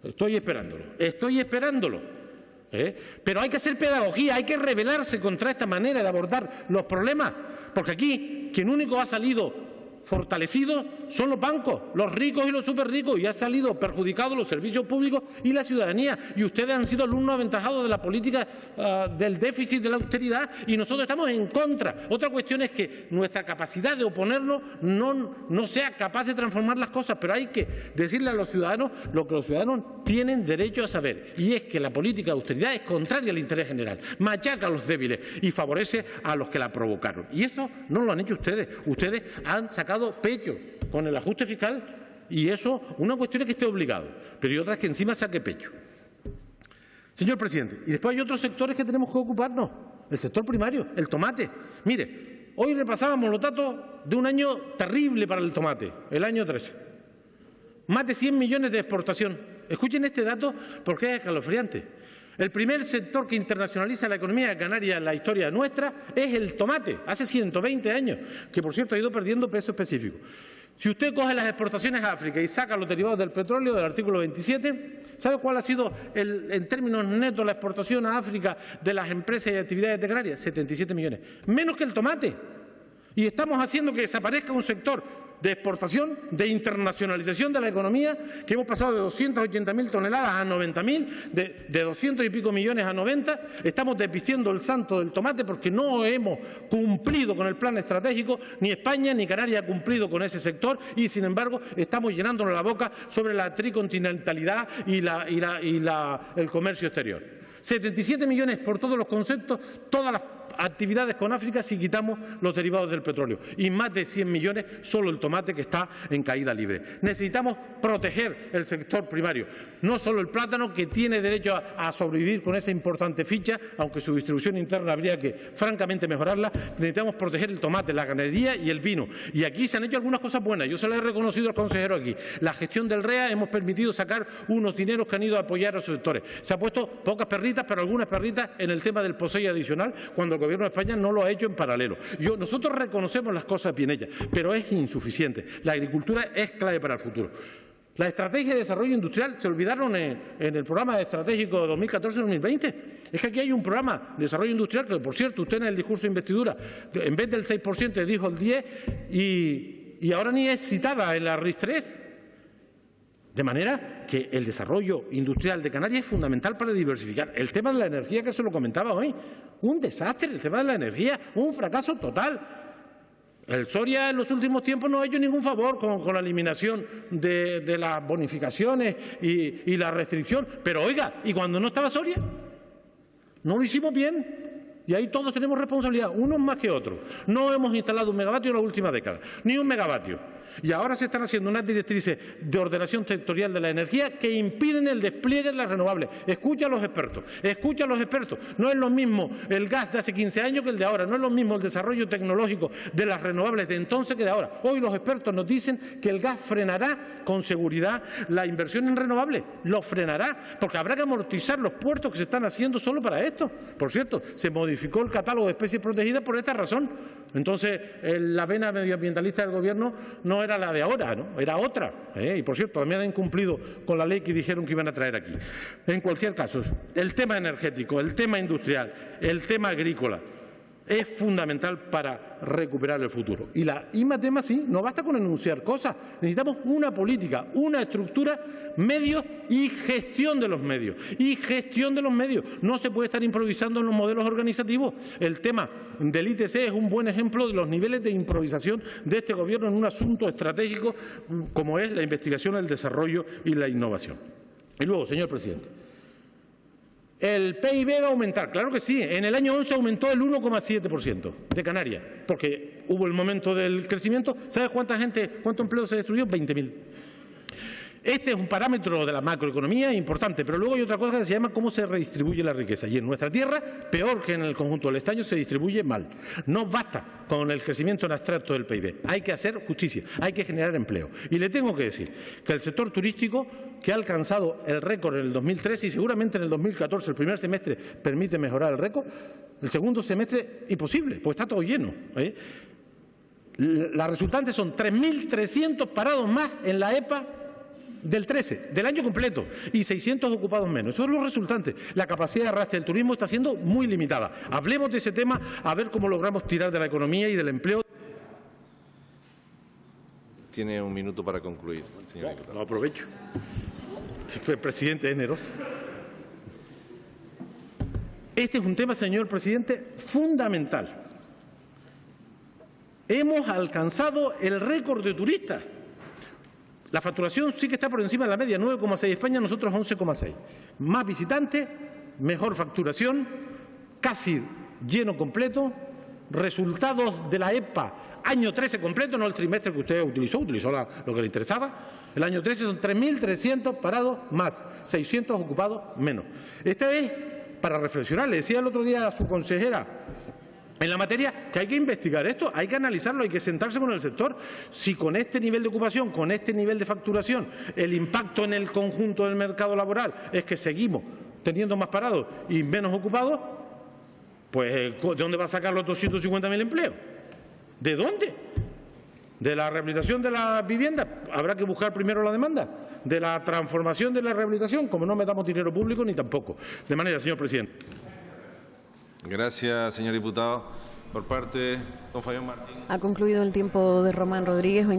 Estoy esperándolo. Pero hay que hacer pedagogía, hay que rebelarse contra esta manera de abordar los problemas. Porque aquí quien único ha salido fortalecidos son los bancos, los ricos y los superricos, y han salido perjudicados los servicios públicos y la ciudadanía. Y ustedes han sido alumnos aventajados de la política del déficit, de la austeridad, y nosotros estamos en contra. Otra cuestión es que nuestra capacidad de oponernos no sea capaz de transformar las cosas, pero hay que decirle a los ciudadanos lo que los ciudadanos tienen derecho a saber, y es que la política de austeridad es contraria al interés general, machaca a los débiles y favorece a los que la provocaron. Y eso no lo han hecho ustedes. Ustedes han sacado pecho con el ajuste fiscal, y eso, una cuestión es que esté obligado, pero hay otra es que encima saque pecho. Señor presidente, y después hay otros sectores que tenemos que ocuparnos. El sector primario, el tomate. Mire, hoy repasábamos los datos de un año terrible para el tomate, el año 13. Más de 100 millones de exportación. Escuchen este dato porque es escalofriante. El primer sector que internacionaliza la economía de Canarias en la historia nuestra es el tomate, hace 120 años, que por cierto ha ido perdiendo peso específico. Si usted coge las exportaciones a África y saca los derivados del petróleo del artículo 27, ¿sabe cuál ha sido en términos netos la exportación a África de las empresas y actividades de Canarias? 77 millones, menos que el tomate. Y estamos haciendo que desaparezca un sector de exportación, de internacionalización de la economía, que hemos pasado de 280.000 toneladas a 90.000, de 200 y pico millones a 90. Estamos desvistiendo el santo del tomate porque no hemos cumplido con el plan estratégico, ni España ni Canarias ha cumplido con ese sector, y sin embargo estamos llenándonos la boca sobre la tricontinentalidad y el comercio exterior. 77 millones por todos los conceptos, todas las actividades con África si quitamos los derivados del petróleo, y más de 100 millones solo el tomate, que está en caída libre. Necesitamos proteger el sector primario, no solo el plátano, que tiene derecho a sobrevivir con esa importante ficha, aunque su distribución interna habría que francamente mejorarla. Necesitamos proteger el tomate, la ganadería y el vino, y aquí se han hecho algunas cosas buenas. Yo se lo he reconocido al consejero aquí. La gestión del REA hemos permitido sacar unos dineros que han ido a apoyar a esos sectores. Se ha puesto pocas perritas, pero algunas perritas en el tema del POSEI adicional, cuando el Gobierno de España no lo ha hecho en paralelo. Nosotros reconocemos las cosas bien hechas, pero es insuficiente. La agricultura es clave para el futuro. La estrategia de desarrollo industrial, se olvidaron en el programa estratégico 2014-2020. Es que aquí hay un programa de desarrollo industrial que, por cierto, usted en el discurso de investidura, en vez del 6% dijo el 10%, y ahora ni es citada en la RIS 3. De manera que el desarrollo industrial de Canarias es fundamental para diversificar. El tema de la energía, que se lo comentaba hoy, un desastre. El tema de la energía, un fracaso total. El Soria en los últimos tiempos no ha hecho ningún favor con la eliminación de las bonificaciones y la restricción. Pero oiga, ¿y cuando no estaba Soria? No lo hicimos bien. Y ahí todos tenemos responsabilidad, unos más que otros. No hemos instalado un megavatio en la última década, ni un megavatio. Y ahora se están haciendo unas directrices de ordenación sectorial de la energía que impiden el despliegue de las renovables. Escucha a los expertos, escucha a los expertos. No es lo mismo el gas de hace 15 años que el de ahora, no es lo mismo el desarrollo tecnológico de las renovables de entonces que de ahora. Hoy los expertos nos dicen que el gas frenará con seguridad la inversión en renovables, lo frenará, porque habrá que amortizar los puertos que se están haciendo solo para esto. Por cierto, se modificó el catálogo de especies protegidas por esta razón. Entonces, la vena medioambientalista del Gobierno no era la de ahora, ¿no? Era otra. Y, por cierto, también han incumplido con la ley que dijeron que iban a traer aquí. En cualquier caso, el tema energético, el tema industrial, el tema agrícola, es fundamental para recuperar el futuro. Y la I+D+I no basta con enunciar cosas. Necesitamos una política, una estructura, medios y gestión de los medios. Y gestión de los medios. No se puede estar improvisando en los modelos organizativos. El tema del ITC es un buen ejemplo de los niveles de improvisación de este Gobierno en un asunto estratégico como es la investigación, el desarrollo y la innovación. Y luego, señor presidente, ¿el PIB va a aumentar? Claro que sí. En el año 11 aumentó el 1,7% de Canarias, porque hubo el momento del crecimiento. ¿Sabes cuánto empleo se destruyó? 20.000. Este es un parámetro de la macroeconomía importante, pero luego hay otra cosa que se llama cómo se redistribuye la riqueza. Y en nuestra tierra, peor que en el conjunto del estaño, se distribuye mal. No basta con el crecimiento en abstracto del PIB. Hay que hacer justicia, hay que generar empleo. Y le tengo que decir que el sector turístico, que ha alcanzado el récord en el 2013 y seguramente en el 2014, el primer semestre permite mejorar el récord, el segundo semestre imposible, pues está todo lleno. Las resultantes son 3.300 parados más en la EPA del 13, del año completo, y 600 ocupados menos. Esos son los resultantes. La capacidad de arrastre del turismo está siendo muy limitada. Hablemos de ese tema, a ver cómo logramos tirar de la economía y del empleo. Tiene un minuto para concluir, señor diputado. Lo aprovecho. Si fue presidente de enero. Este es un tema, señor presidente, fundamental. Hemos alcanzado el récord de turistas. La facturación sí que está por encima de la media, 9,6 España, nosotros 11,6. Más visitantes, mejor facturación, casi lleno completo, resultados de la EPA, año 13 completo, no el trimestre que usted utilizó lo que le interesaba. El año 13 son 3.300 parados más, 600 ocupados menos. Esta es para reflexionar. Le decía el otro día a su consejera en la materia que hay que investigar esto, hay que analizarlo, hay que sentarse con el sector. Si con este nivel de ocupación, con este nivel de facturación, el impacto en el conjunto del mercado laboral es que seguimos teniendo más parados y menos ocupados, pues ¿de dónde va a sacar los 250.000 empleos? ¿De dónde? ¿De la rehabilitación de las viviendas? Habrá que buscar primero la demanda. ¿De la transformación de la rehabilitación? Como no metamos dinero público ni tampoco. De manera, señor presidente. Gracias, señor diputado. Por parte, don Fabián Martín. Ha concluido el tiempo de Román Rodríguez. Va a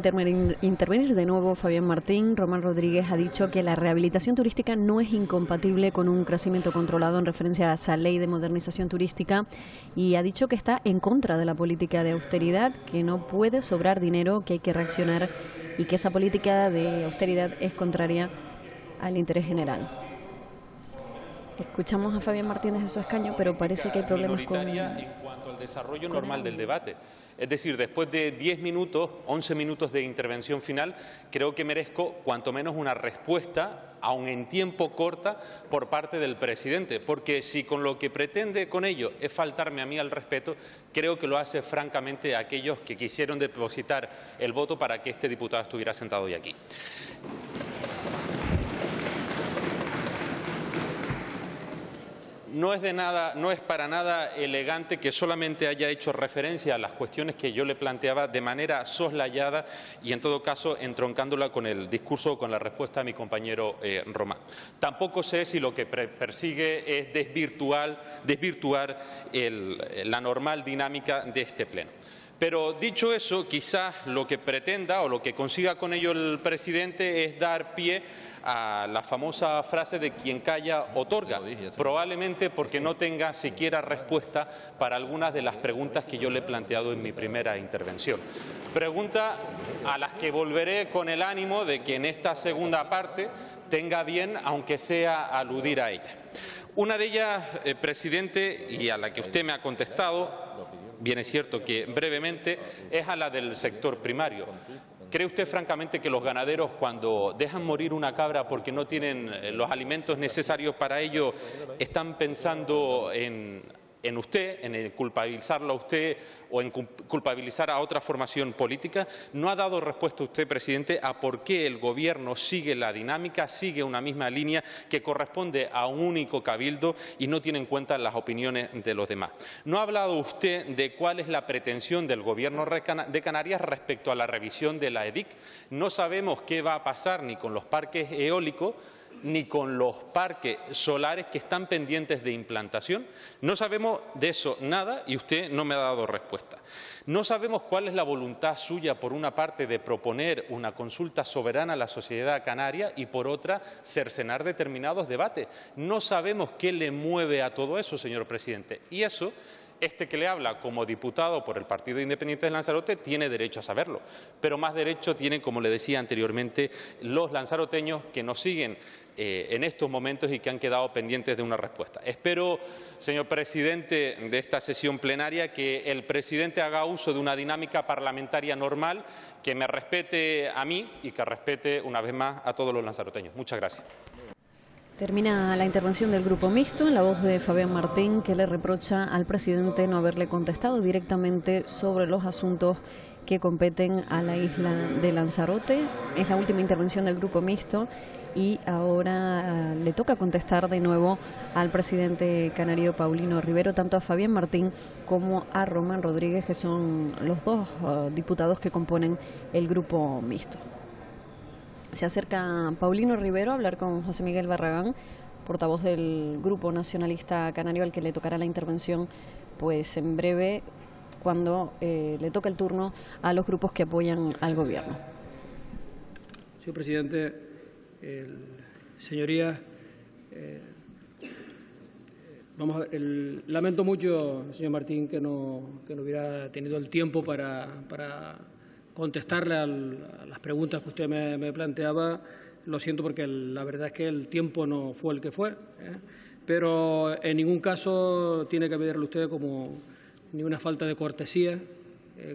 intervenir de nuevo Fabián Martín. Román Rodríguez ha dicho que la rehabilitación turística no es incompatible con un crecimiento controlado en referencia a esa ley de modernización turística y ha dicho que está en contra de la política de austeridad, que no puede sobrar dinero, que hay que reaccionar y que esa política de austeridad es contraria al interés general. Escuchamos a Fabián Martín desde su escaño, pero parece que hay problemas con el desarrollo normal del debate. Es decir, después de 10 minutos, 11 minutos de intervención final, creo que merezco cuanto menos una respuesta, aun en tiempo corta, por parte del presidente. Porque si con lo que pretende con ello es faltarme a mí al respeto, creo que lo hace francamente a aquellos que quisieron depositar el voto para que este diputado estuviera sentado hoy aquí. No es para nada elegante que solamente haya hecho referencia a las cuestiones que yo le planteaba de manera soslayada y, en todo caso, entroncándola con el discurso o con la respuesta a mi compañero Román. Tampoco sé si lo que persigue es desvirtuar la normal dinámica de este pleno. Pero, dicho eso, quizás lo que pretenda o lo que consiga con ello el presidente es dar pie a la famosa frase de quien calla otorga, probablemente porque no tenga siquiera respuesta para algunas de las preguntas que yo le he planteado en mi primera intervención. Preguntas a las que volveré con el ánimo de que en esta segunda parte tenga bien, aunque sea, aludir a ella. Una de ellas, presidente, y a la que usted me ha contestado, bien es cierto que brevemente, es a la del sector primario. ¿Cree usted francamente que los ganaderos, cuando dejan morir una cabra porque no tienen los alimentos necesarios para ello, están pensando en usted, en culpabilizarlo a usted o en culpabilizar a otra formación política? ¿No ha dado respuesta usted, presidente, a por qué el Gobierno sigue la dinámica, sigue una misma línea que corresponde a un único cabildo y no tiene en cuenta las opiniones de los demás? ¿No ha hablado usted de cuál es la pretensión del Gobierno de Canarias respecto a la revisión de la EDIC? No sabemos qué va a pasar ni con los parques eólicos ni con los parques solares que están pendientes de implantación. No sabemos de eso nada y usted no me ha dado respuesta. No sabemos cuál es la voluntad suya, por una parte, de proponer una consulta soberana a la sociedad canaria y, por otra, cercenar determinados debates. No sabemos qué le mueve a todo eso, señor presidente. Y eso Este que le habla como diputado por el Partido Independiente de Lanzarote tiene derecho a saberlo, pero más derecho tienen, como le decía anteriormente, los lanzaroteños que nos siguen en estos momentos y que han quedado pendientes de una respuesta. Espero, señor presidente de esta sesión plenaria, que el presidente haga uso de una dinámica parlamentaria normal, que me respete a mí y que respete una vez más a todos los lanzaroteños. Muchas gracias. Termina la intervención del Grupo Mixto en la voz de Fabián Martín, que le reprocha al presidente no haberle contestado directamente sobre los asuntos que competen a la isla de Lanzarote. Es la última intervención del Grupo Mixto y ahora le toca contestar de nuevo al presidente canario Paulino Rivero, tanto a Fabián Martín como a Román Rodríguez, que son los dos diputados que componen el Grupo Mixto. Se acerca Paulino Rivero a hablar con José Miguel Barragán, portavoz del Grupo Nacionalista Canario, al que le tocará la intervención pues en breve, cuando le toca el turno a los grupos que apoyan al gobierno. Señor presidente, señorías, vamos a ver, lamento mucho, señor Martín, que no hubiera tenido el tiempo para contestarle a las preguntas que usted me planteaba. Lo siento, porque la verdad es que el tiempo no fue el que fue, pero en ningún caso tiene que verle usted como ni una falta de cortesía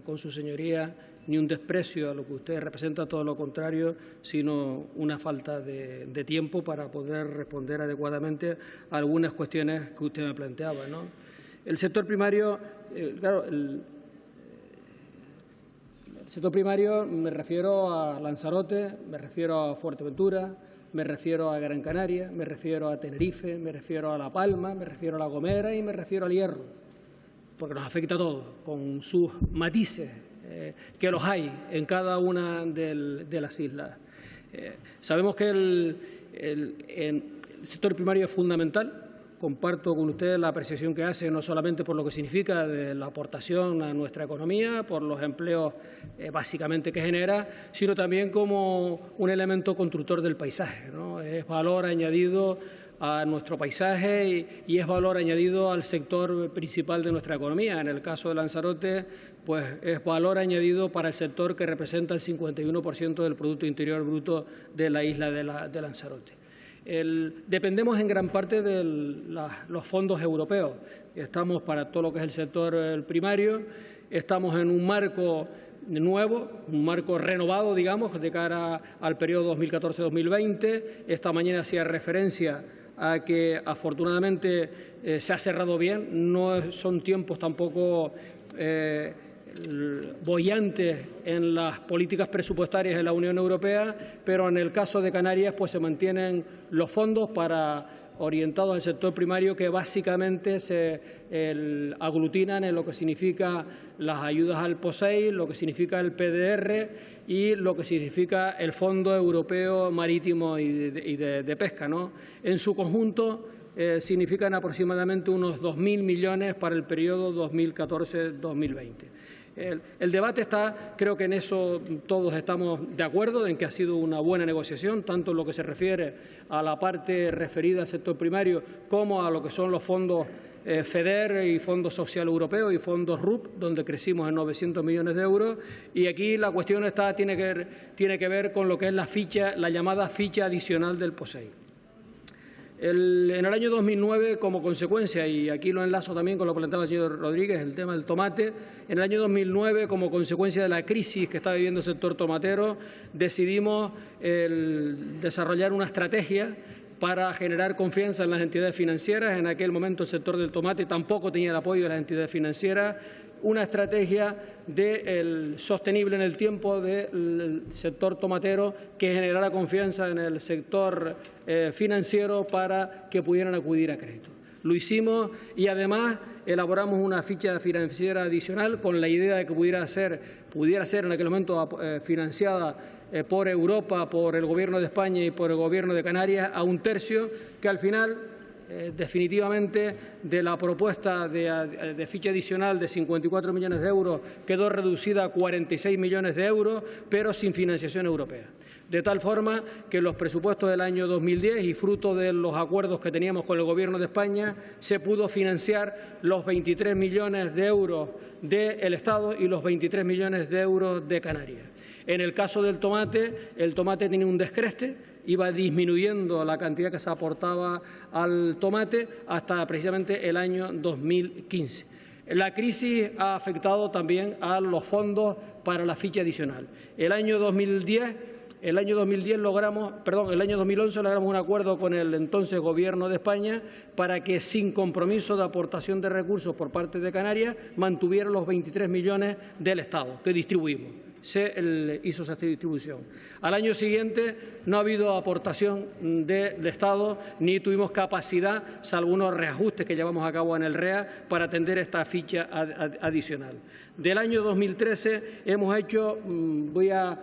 con su señoría, ni un desprecio a lo que usted representa, todo lo contrario, sino una falta de tiempo para poder responder adecuadamente a algunas cuestiones que usted me planteaba, ¿no? El sector primario, claro, el sector primario, me refiero a Lanzarote, me refiero a Fuerteventura, me refiero a Gran Canaria, me refiero a Tenerife, me refiero a La Palma, me refiero a La Gomera y me refiero al Hierro, porque nos afecta a todos, con sus matices, que los hay en cada una de las islas. Sabemos que el sector primario es fundamental. Comparto con usted la apreciación que hace, no solamente por lo que significa de la aportación a nuestra economía, por los empleos básicamente que genera, sino también como un elemento constructor del paisaje, ¿no? Es valor añadido a nuestro paisaje y es valor añadido al sector principal de nuestra economía. En el caso de Lanzarote, pues es valor añadido para el sector que representa el 51% del Producto Interior Bruto de la isla de Lanzarote. Dependemos en gran parte de los fondos europeos. Estamos para todo lo que es el sector primario, estamos en un marco nuevo, un marco renovado, digamos, de cara al periodo 2014-2020. Esta mañana hacía referencia a que afortunadamente se ha cerrado bien, no son tiempos tampoco bollantes en las políticas presupuestarias de la Unión Europea, pero en el caso de Canarias pues se mantienen los fondos orientados al sector primario, que básicamente se aglutinan en lo que significa las ayudas al POSEI, lo que significa el PDR y lo que significa el Fondo Europeo Marítimo y de Pesca, ¿no? En su conjunto significan aproximadamente unos 2.000 millones para el periodo 2014-2020. El debate está, creo que en eso todos estamos de acuerdo, en que ha sido una buena negociación, tanto en lo que se refiere a la parte referida al sector primario como a lo que son los fondos FEDER y Fondo Social Europeo y fondos RUP, donde crecimos en 900 millones de euros. Y aquí la cuestión tiene que ver con lo que es la llamada ficha adicional del POSEI. En el año 2009, como consecuencia, y aquí lo enlazo también con lo que planteaba el señor Rodríguez, el tema del tomate, en el año 2009, como consecuencia de la crisis que está viviendo el sector tomatero, decidimos desarrollar una estrategia para generar confianza en las entidades financieras. En aquel momento el sector del tomate tampoco tenía el apoyo de las entidades financieras. Una estrategia sostenible en el tiempo del sector tomatero que generara confianza en el sector financiero para que pudieran acudir a crédito. Lo hicimos y además elaboramos una ficha financiera adicional con la idea de que pudiera ser en aquel momento financiada por Europa, por el Gobierno de España y por el Gobierno de Canarias a un tercio, que al final definitivamente de la propuesta de ficha adicional de 54 millones de euros quedó reducida a 46 millones de euros, pero sin financiación europea. De tal forma que los presupuestos del año 2010 y fruto de los acuerdos que teníamos con el Gobierno de España se pudo financiar los 23 millones de euros del Estado y los 23 millones de euros de Canarias. En el caso del tomate, el tomate tiene un descreste, iba disminuyendo la cantidad que se aportaba al tomate hasta precisamente el año 2015. La crisis ha afectado también a los fondos para la ficha adicional. El año 2011 logramos un acuerdo con el entonces Gobierno de España para que, sin compromiso de aportación de recursos por parte de Canarias, mantuviera los 23 millones del Estado que distribuimos. Se hizo esa distribución. Al año siguiente no ha habido aportación del Estado ni tuvimos capacidad, salvo unos reajustes que llevamos a cabo en el REA, para atender esta ficha adicional. Del año 2013 hemos hecho, voy a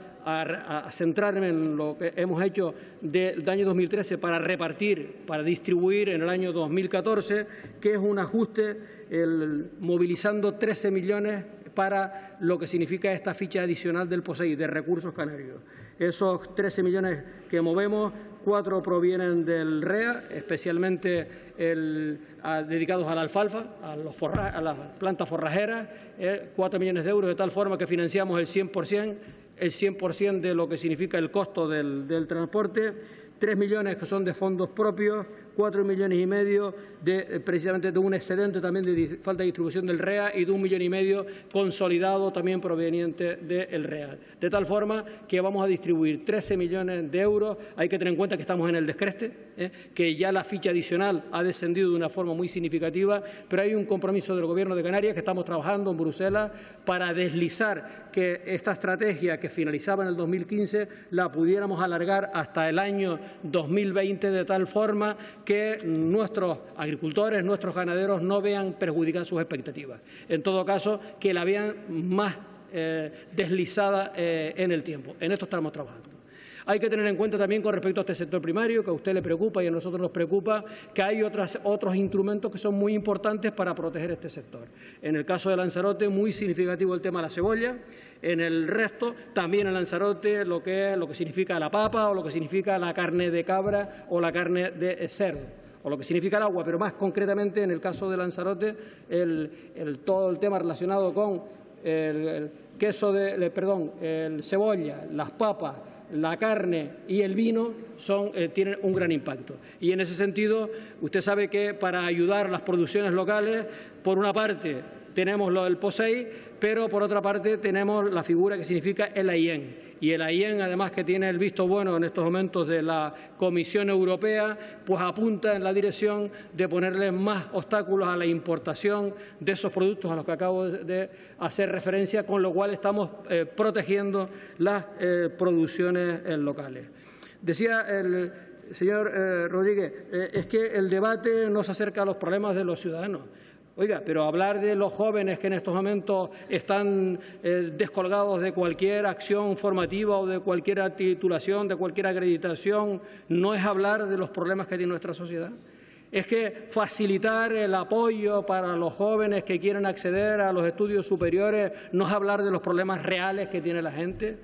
centrarme en lo que hemos hecho del año 2013 para repartir, para distribuir en el año 2014, que es un ajuste movilizando 13 millones para lo que significa esta ficha adicional del POSEI, de recursos canarios. Esos 13 millones que movemos, 4 provienen del REA, especialmente dedicados a la alfalfa, a las plantas forrajeras, 4 millones de euros, de tal forma que financiamos el 100% de lo que significa el costo del transporte, 3 millones que son de fondos propios, 4 millones y medio precisamente de un excedente también de falta de distribución del REA y de 1,5 millones consolidado también proveniente del REA. De tal forma que vamos a distribuir 13 millones de euros. Hay que tener en cuenta que estamos en el descreste, que ya la ficha adicional ha descendido de una forma muy significativa, pero hay un compromiso del Gobierno de Canarias que estamos trabajando en Bruselas para deslizar que esta estrategia que finalizaba en el 2015 la pudiéramos alargar hasta el año 2020 de tal forma que nuestros agricultores, nuestros ganaderos no vean perjudicadas sus expectativas. En todo caso, que la vean más deslizada en el tiempo. En esto estamos trabajando. Hay que tener en cuenta también con respecto a este sector primario, que a usted le preocupa y a nosotros nos preocupa, que hay otros instrumentos que son muy importantes para proteger este sector. En el caso de Lanzarote, muy significativo el tema de la cebolla. En el resto, también en Lanzarote, lo que significa la papa o lo que significa la carne de cabra o la carne de cerdo, o lo que significa el agua, pero más concretamente en el caso de Lanzarote, todo el tema relacionado con el cebolla, las papas, la carne y el vino tienen un gran impacto. Y en ese sentido, usted sabe que para ayudar a las producciones locales, por una parte tenemos el POSEI, pero por otra parte tenemos la figura que significa el AIEN. Y el AIEN, además, que tiene el visto bueno en estos momentos de la Comisión Europea, pues apunta en la dirección de ponerle más obstáculos a la importación de esos productos a los que acabo de hacer referencia, con lo cual estamos protegiendo las producciones locales. Decía el señor Rodríguez, es que el debate no se acerca a los problemas de los ciudadanos. Oiga, pero hablar de los jóvenes que en estos momentos están descolgados de cualquier acción formativa o de cualquier titulación, de cualquier acreditación, no es hablar de los problemas que tiene nuestra sociedad. Es que facilitar el apoyo para los jóvenes que quieren acceder a los estudios superiores no es hablar de los problemas reales que tiene la gente.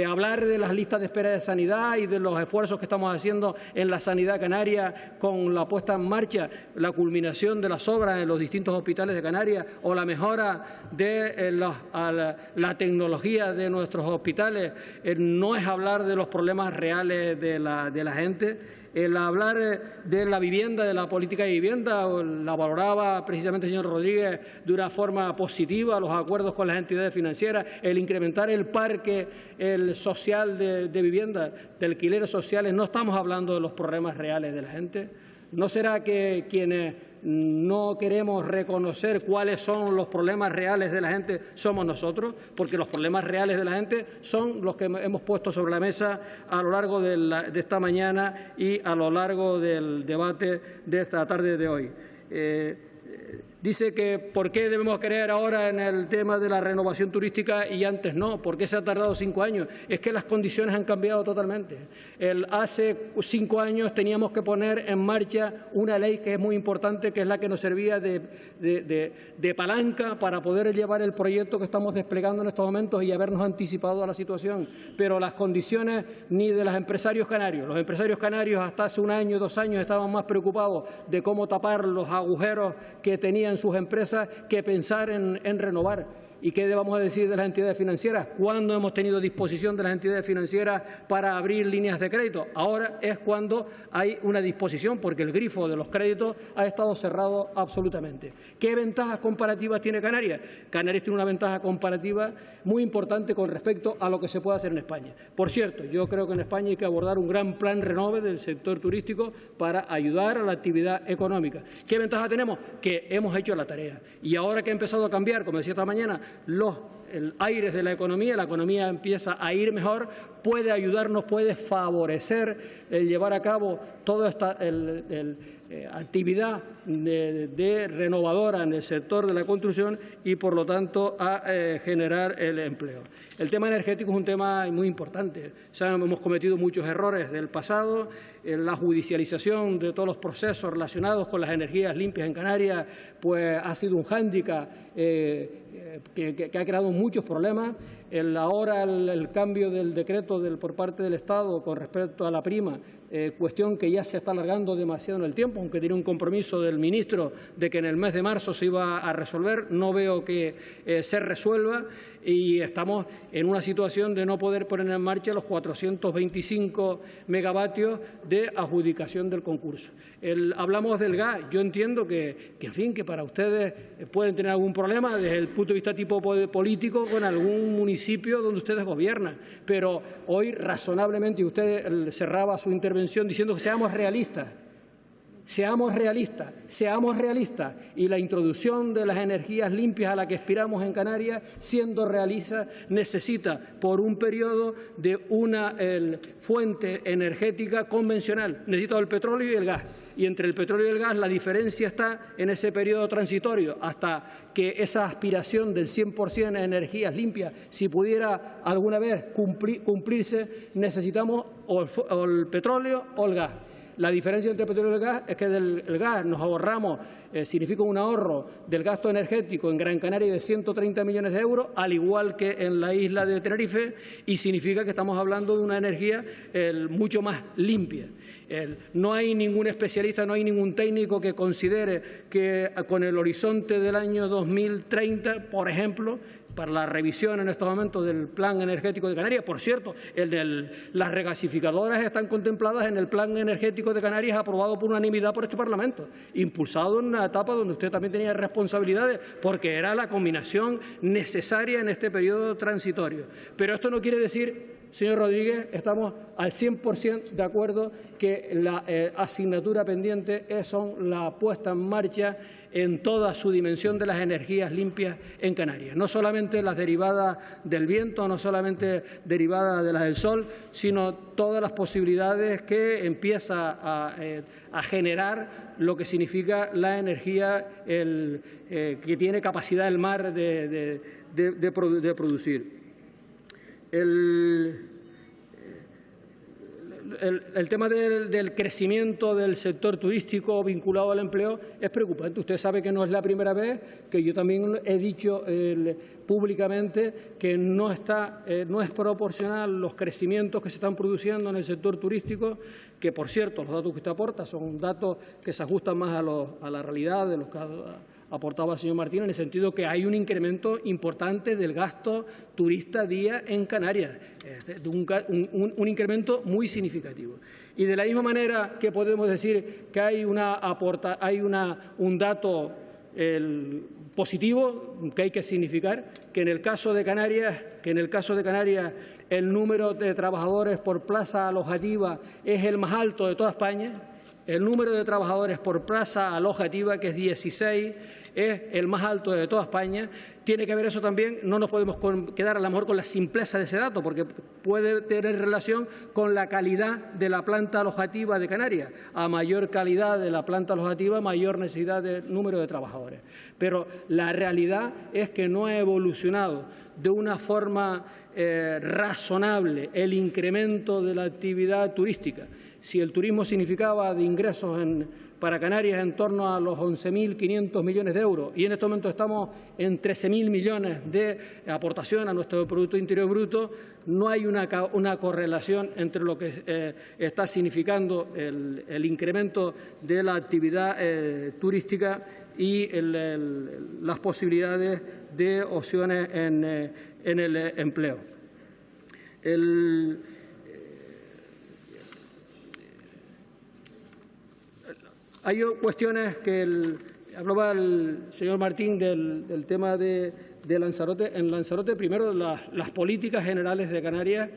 Hablar de las listas de espera de sanidad y de los esfuerzos que estamos haciendo en la sanidad canaria con la puesta en marcha, la culminación de las obras en los distintos hospitales de Canarias o la mejora de la tecnología de nuestros hospitales, no es hablar de los problemas reales de la gente. El hablar de la vivienda, de la política de vivienda, la valoraba precisamente el señor Rodríguez de una forma positiva, los acuerdos con las entidades financieras, el incrementar el parque social de vivienda, de alquileres sociales. No estamos hablando de los problemas reales de la gente. ¿No será que quienes no queremos reconocer cuáles son los problemas reales de la gente somos nosotros? Porque los problemas reales de la gente son los que hemos puesto sobre la mesa a lo largo de esta mañana y a lo largo del debate de esta tarde de hoy. Dice que por qué debemos creer ahora en el tema de la renovación turística y antes no, por qué se ha tardado 5 años. Es que las condiciones han cambiado totalmente. Hace 5 años teníamos que poner en marcha una ley que es muy importante, que es la que nos servía de palanca para poder llevar el proyecto que estamos desplegando en estos momentos y habernos anticipado a la situación. Pero las condiciones ni de los empresarios canarios. Los empresarios canarios hasta hace 1 año, 2 años estaban más preocupados de cómo tapar los agujeros que tenían sus empresas que pensar en renovar. ¿Y qué vamos a decir de las entidades financieras? ¿Cuándo hemos tenido disposición de las entidades financieras para abrir líneas de crédito? Ahora es cuando hay una disposición, porque el grifo de los créditos ha estado cerrado absolutamente. ¿Qué ventajas comparativas tiene Canarias? Canarias tiene una ventaja comparativa muy importante con respecto a lo que se puede hacer en España. Por cierto, yo creo que en España hay que abordar un gran plan renove del sector turístico para ayudar a la actividad económica. ¿Qué ventaja tenemos? Que hemos hecho la tarea. Y ahora que ha empezado a cambiar, como decía esta mañana, el aires de la economía empieza a ir mejor, puede ayudarnos, puede favorecer el llevar a cabo toda esta actividad de renovadora en el sector de la construcción y, por lo tanto, a generar el empleo. El tema energético es un tema muy importante. Hemos cometido muchos errores del pasado. La judicialización de todos los procesos relacionados con las energías limpias en Canarias pues, ha sido un hándicap que ha creado muchos problemas. Ahora el cambio del decreto por parte del Estado con respecto a la prima, cuestión que ya se está alargando demasiado en el tiempo, aunque tiene un compromiso del ministro de que en el mes de marzo se iba a resolver, no veo que se resuelva y estamos en una situación de no poder poner en marcha los 425 megavatios de adjudicación del concurso. Hablamos del gas. Yo entiendo que para ustedes pueden tener algún problema desde el punto de vista tipo político con algún municipio donde ustedes gobiernan, pero hoy razonablemente, y usted cerraba su intervención diciendo que seamos realistas. Seamos realistas y la introducción de las energías limpias a la que aspiramos en Canarias, siendo realistas, necesita por un periodo de una fuente energética convencional. Necesita el petróleo y el gas. Y entre el petróleo y el gas la diferencia está en ese periodo transitorio hasta que esa aspiración del 100% en energías limpias, si pudiera alguna vez cumplirse, necesitamos o el petróleo o el gas. La diferencia entre el petróleo y el gas es que del gas nos ahorramos, significa un ahorro del gasto energético en Gran Canaria de 130 millones de euros, al igual que en la isla de Tenerife, y significa que estamos hablando de una energía mucho más limpia. No hay ningún especialista, no hay ningún técnico que considere que con el horizonte del año 2030, por ejemplo, para la revisión en estos momentos del Plan Energético de Canarias. Por cierto, las regasificadoras están contempladas en el Plan Energético de Canarias aprobado por unanimidad por este Parlamento, impulsado en una etapa donde usted también tenía responsabilidades, porque era la combinación necesaria en este periodo transitorio. Pero esto no quiere decir, señor Rodríguez, estamos al 100% de acuerdo que la asignatura pendiente son la puesta en marcha en toda su dimensión de las energías limpias en Canarias. No solamente las derivadas del viento, no solamente derivadas de las del sol, sino todas las posibilidades que empieza a generar lo que significa la energía que tiene capacidad el mar de producir. El tema del crecimiento del sector turístico vinculado al empleo es preocupante. Usted sabe que no es la primera vez que yo también he dicho públicamente que no es proporcional los crecimientos que se están produciendo en el sector turístico, que, por cierto, los datos que usted aporta son datos que se ajustan más a la realidad de los que aportaba el señor Martín, en el sentido que hay un incremento importante del gasto turista día en Canarias, un incremento muy significativo. Y de la misma manera que podemos decir que hay un dato positivo que hay que significar, que en el caso de Canarias, el número de trabajadores por plaza alojativa es el más alto de toda España. El número de trabajadores por plaza alojativa, que es 16, es el más alto de toda España. Tiene que ver eso también, no nos podemos quedar a lo mejor con la simpleza de ese dato, porque puede tener relación con la calidad de la planta alojativa de Canarias. A mayor calidad de la planta alojativa, mayor necesidad de número de trabajadores. Pero la realidad es que no ha evolucionado de una forma razonable el incremento de la actividad turística. Si el turismo significaba de ingresos para Canarias en torno a los 11.500 millones de euros y en este momento estamos en 13.000 millones de aportación a nuestro Producto Interior Bruto, no hay una correlación entre lo que está significando el incremento de la actividad turística y las posibilidades de opciones en el empleo. Hay cuestiones que hablaba el señor Martín del tema de Lanzarote. En Lanzarote, primero, las políticas generales de Canarias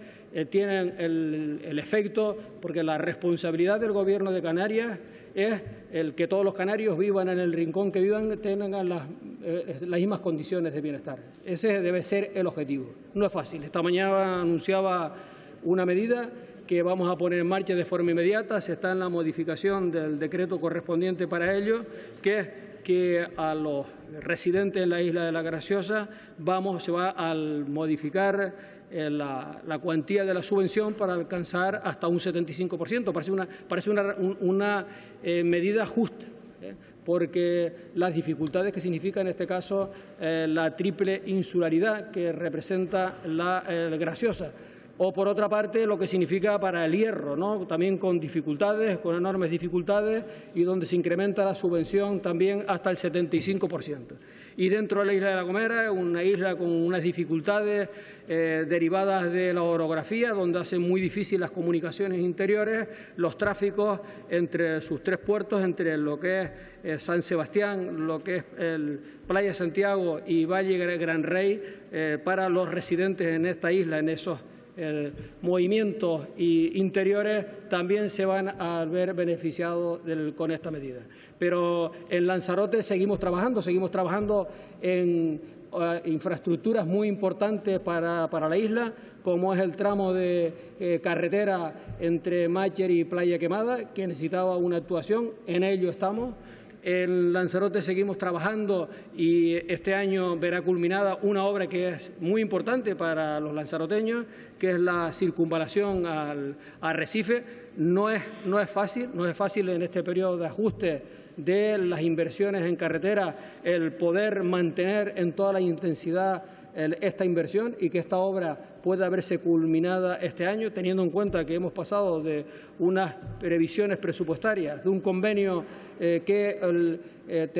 tienen el efecto, porque la responsabilidad del Gobierno de Canarias es el que todos los canarios vivan en el rincón que vivan, tengan las mismas condiciones de bienestar. Ese debe ser el objetivo. No es fácil. Esta mañana anunciaba una medida que vamos a poner en marcha de forma inmediata. Se está en la modificación del decreto correspondiente para ello, que es que a los residentes en la isla de La Graciosa se va a modificar la cuantía de la subvención para alcanzar hasta un 75%. Parece una medida justa, porque las dificultades que significa en este caso la triple insularidad que representa la Graciosa. O, por otra parte, lo que significa para el Hierro, ¿no? También con dificultades, con enormes dificultades, y donde se incrementa la subvención también hasta el 75%. Y dentro de la isla de La Gomera, una isla con unas dificultades derivadas de la orografía, donde hacen muy difícil las comunicaciones interiores, los tráficos entre sus tres puertos, entre lo que es San Sebastián, lo que es Playa Santiago y Valle Gran Rey, para los residentes en esta isla, en esos movimientos interiores, también se van a ver beneficiados con esta medida. Pero en Lanzarote seguimos trabajando en infraestructuras muy importantes para la isla, como es el tramo de carretera entre Mácher y Playa Quemada, que necesitaba una actuación. En ello estamos. En Lanzarote seguimos trabajando y este año verá culminada una obra que es muy importante para los lanzaroteños, que es la circunvalación al Arrecife. No es fácil en este periodo de ajuste de las inversiones en carretera el poder mantener en toda la intensidad esta inversión y que esta obra pueda verse culminada este año, teniendo en cuenta que hemos pasado de unas previsiones presupuestarias, de un convenio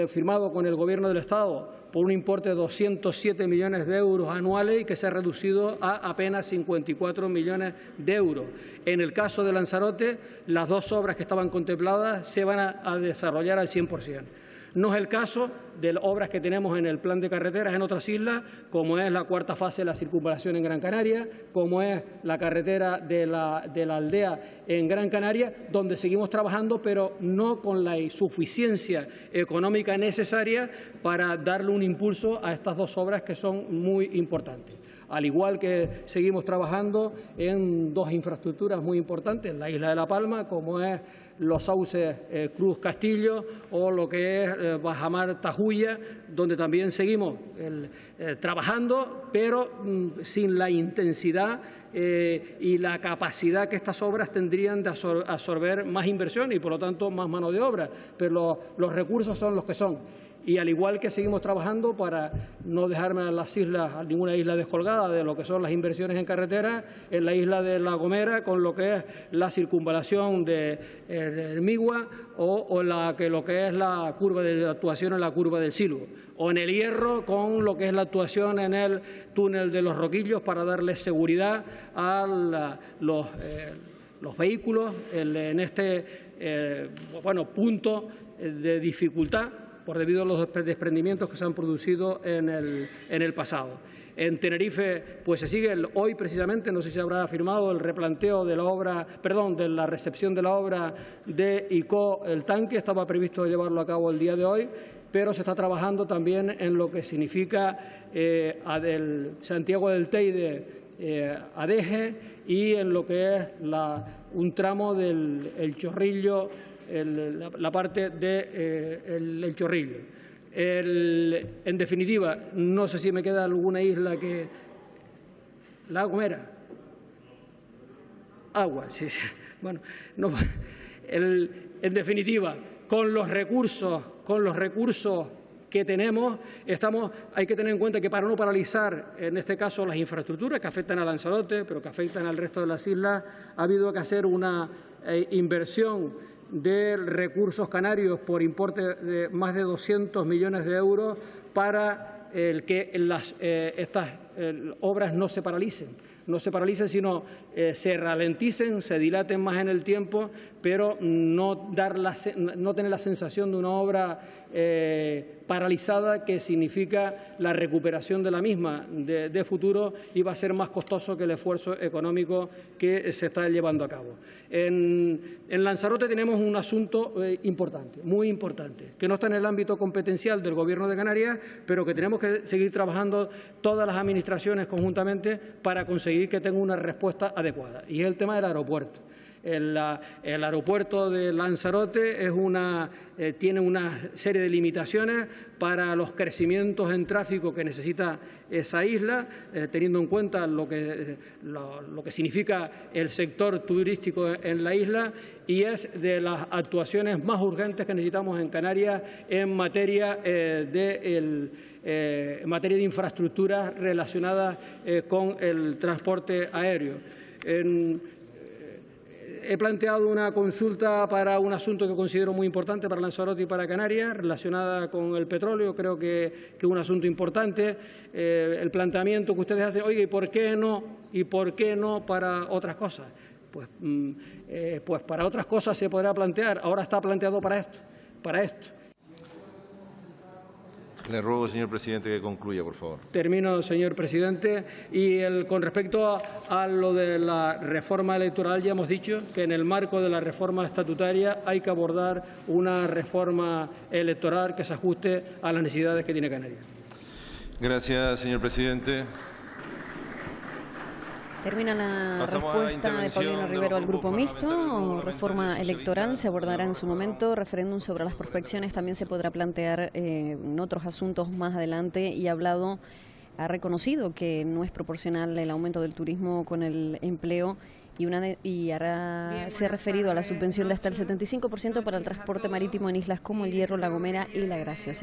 firmado con el Gobierno del Estado por un importe de 207 millones de euros anuales y que se ha reducido a apenas 54 millones de euros. En el caso de Lanzarote, las dos obras que estaban contempladas se van a desarrollar al 100%. No es el caso de obras que tenemos en el plan de carreteras en otras islas, como es la cuarta fase de la circunvalación en Gran Canaria, como es la carretera de la aldea en Gran Canaria, donde seguimos trabajando, pero no con la insuficiencia económica necesaria para darle un impulso a estas dos obras que son muy importantes. Al igual que seguimos trabajando en dos infraestructuras muy importantes en la isla de La Palma, como es los sauces Cruz Castillo o lo que es Bajamar Tajuya, donde también seguimos trabajando, pero sin la intensidad y la capacidad que estas obras tendrían de absorber más inversión y, por lo tanto, más mano de obra. Pero los recursos son los que son. Y al igual que seguimos trabajando para no dejarme a las islas, a ninguna isla descolgada de lo que son las inversiones en carretera, en la isla de La Gomera con lo que es la circunvalación de Migua o lo que es la curva de actuación en la curva del Silbo, o en el Hierro con lo que es la actuación en el túnel de los Roquillos para darle seguridad a los vehículos en este punto de dificultad debido a los desprendimientos que se han producido en el pasado. En Tenerife, pues se sigue hoy precisamente, no sé si habrá firmado el replanteo de la recepción de la obra de ICO, el tanque, estaba previsto llevarlo a cabo el día de hoy. pero se está trabajando también en lo que significa Santiago del Teide, Adeje, y en lo que es un tramo del El Chorrillo, la parte del El Chorrillo. En definitiva, no sé si me queda alguna isla que... ¿La Gomera? Agua, sí, sí. Bueno, no, en definitiva, con los recursos que tenemos, hay que tener en cuenta que para no paralizar, en este caso, las infraestructuras que afectan a Lanzarote, pero que afectan al resto de las islas, ha habido que hacer una inversión de recursos canarios por importe de más de 200 millones de euros para que estas obras no se paralicen, sino se ralenticen, se dilaten más en el tiempo, pero no tener la sensación de una obra paralizada, que significa la recuperación de la misma de futuro, y va a ser más costoso que el esfuerzo económico que se está llevando a cabo. En Lanzarote tenemos un asunto importante, muy importante, que no está en el ámbito competencial del Gobierno de Canarias, pero que tenemos que seguir trabajando todas las administraciones conjuntamente para conseguir que tenga una respuesta adecuada, y es el tema del aeropuerto. El aeropuerto de Lanzarote tiene una serie de limitaciones para los crecimientos en tráfico que necesita esa isla, teniendo en cuenta lo que significa el sector turístico en la isla, y es de las actuaciones más urgentes que necesitamos en Canarias en materia de infraestructuras relacionadas con el transporte aéreo. He planteado una consulta para un asunto que considero muy importante para Lanzarote y para Canarias, relacionada con el petróleo. Creo que es un asunto importante. El planteamiento que ustedes hacen, oye, ¿y por qué no? ¿Y por qué no para otras cosas? Pues para otras cosas se podrá plantear. Ahora está planteado para esto. Le ruego, señor presidente, que concluya, por favor. Termino, señor presidente. Y con respecto a lo de la reforma electoral, ya hemos dicho que en el marco de la reforma estatutaria hay que abordar una reforma electoral que se ajuste a las necesidades que tiene Canarias. Gracias, señor presidente. Termina la respuesta de Paulino Rivero al Grupo Mixto. Reforma electoral se abordará en su momento. Referéndum sobre las prospecciones también se podrá plantear en otros asuntos más adelante. Y ha reconocido que no es proporcional el aumento del turismo con el empleo, se ha referido a la subvención de hasta el 75% para el transporte marítimo en islas como El Hierro, La Gomera y La Graciosa.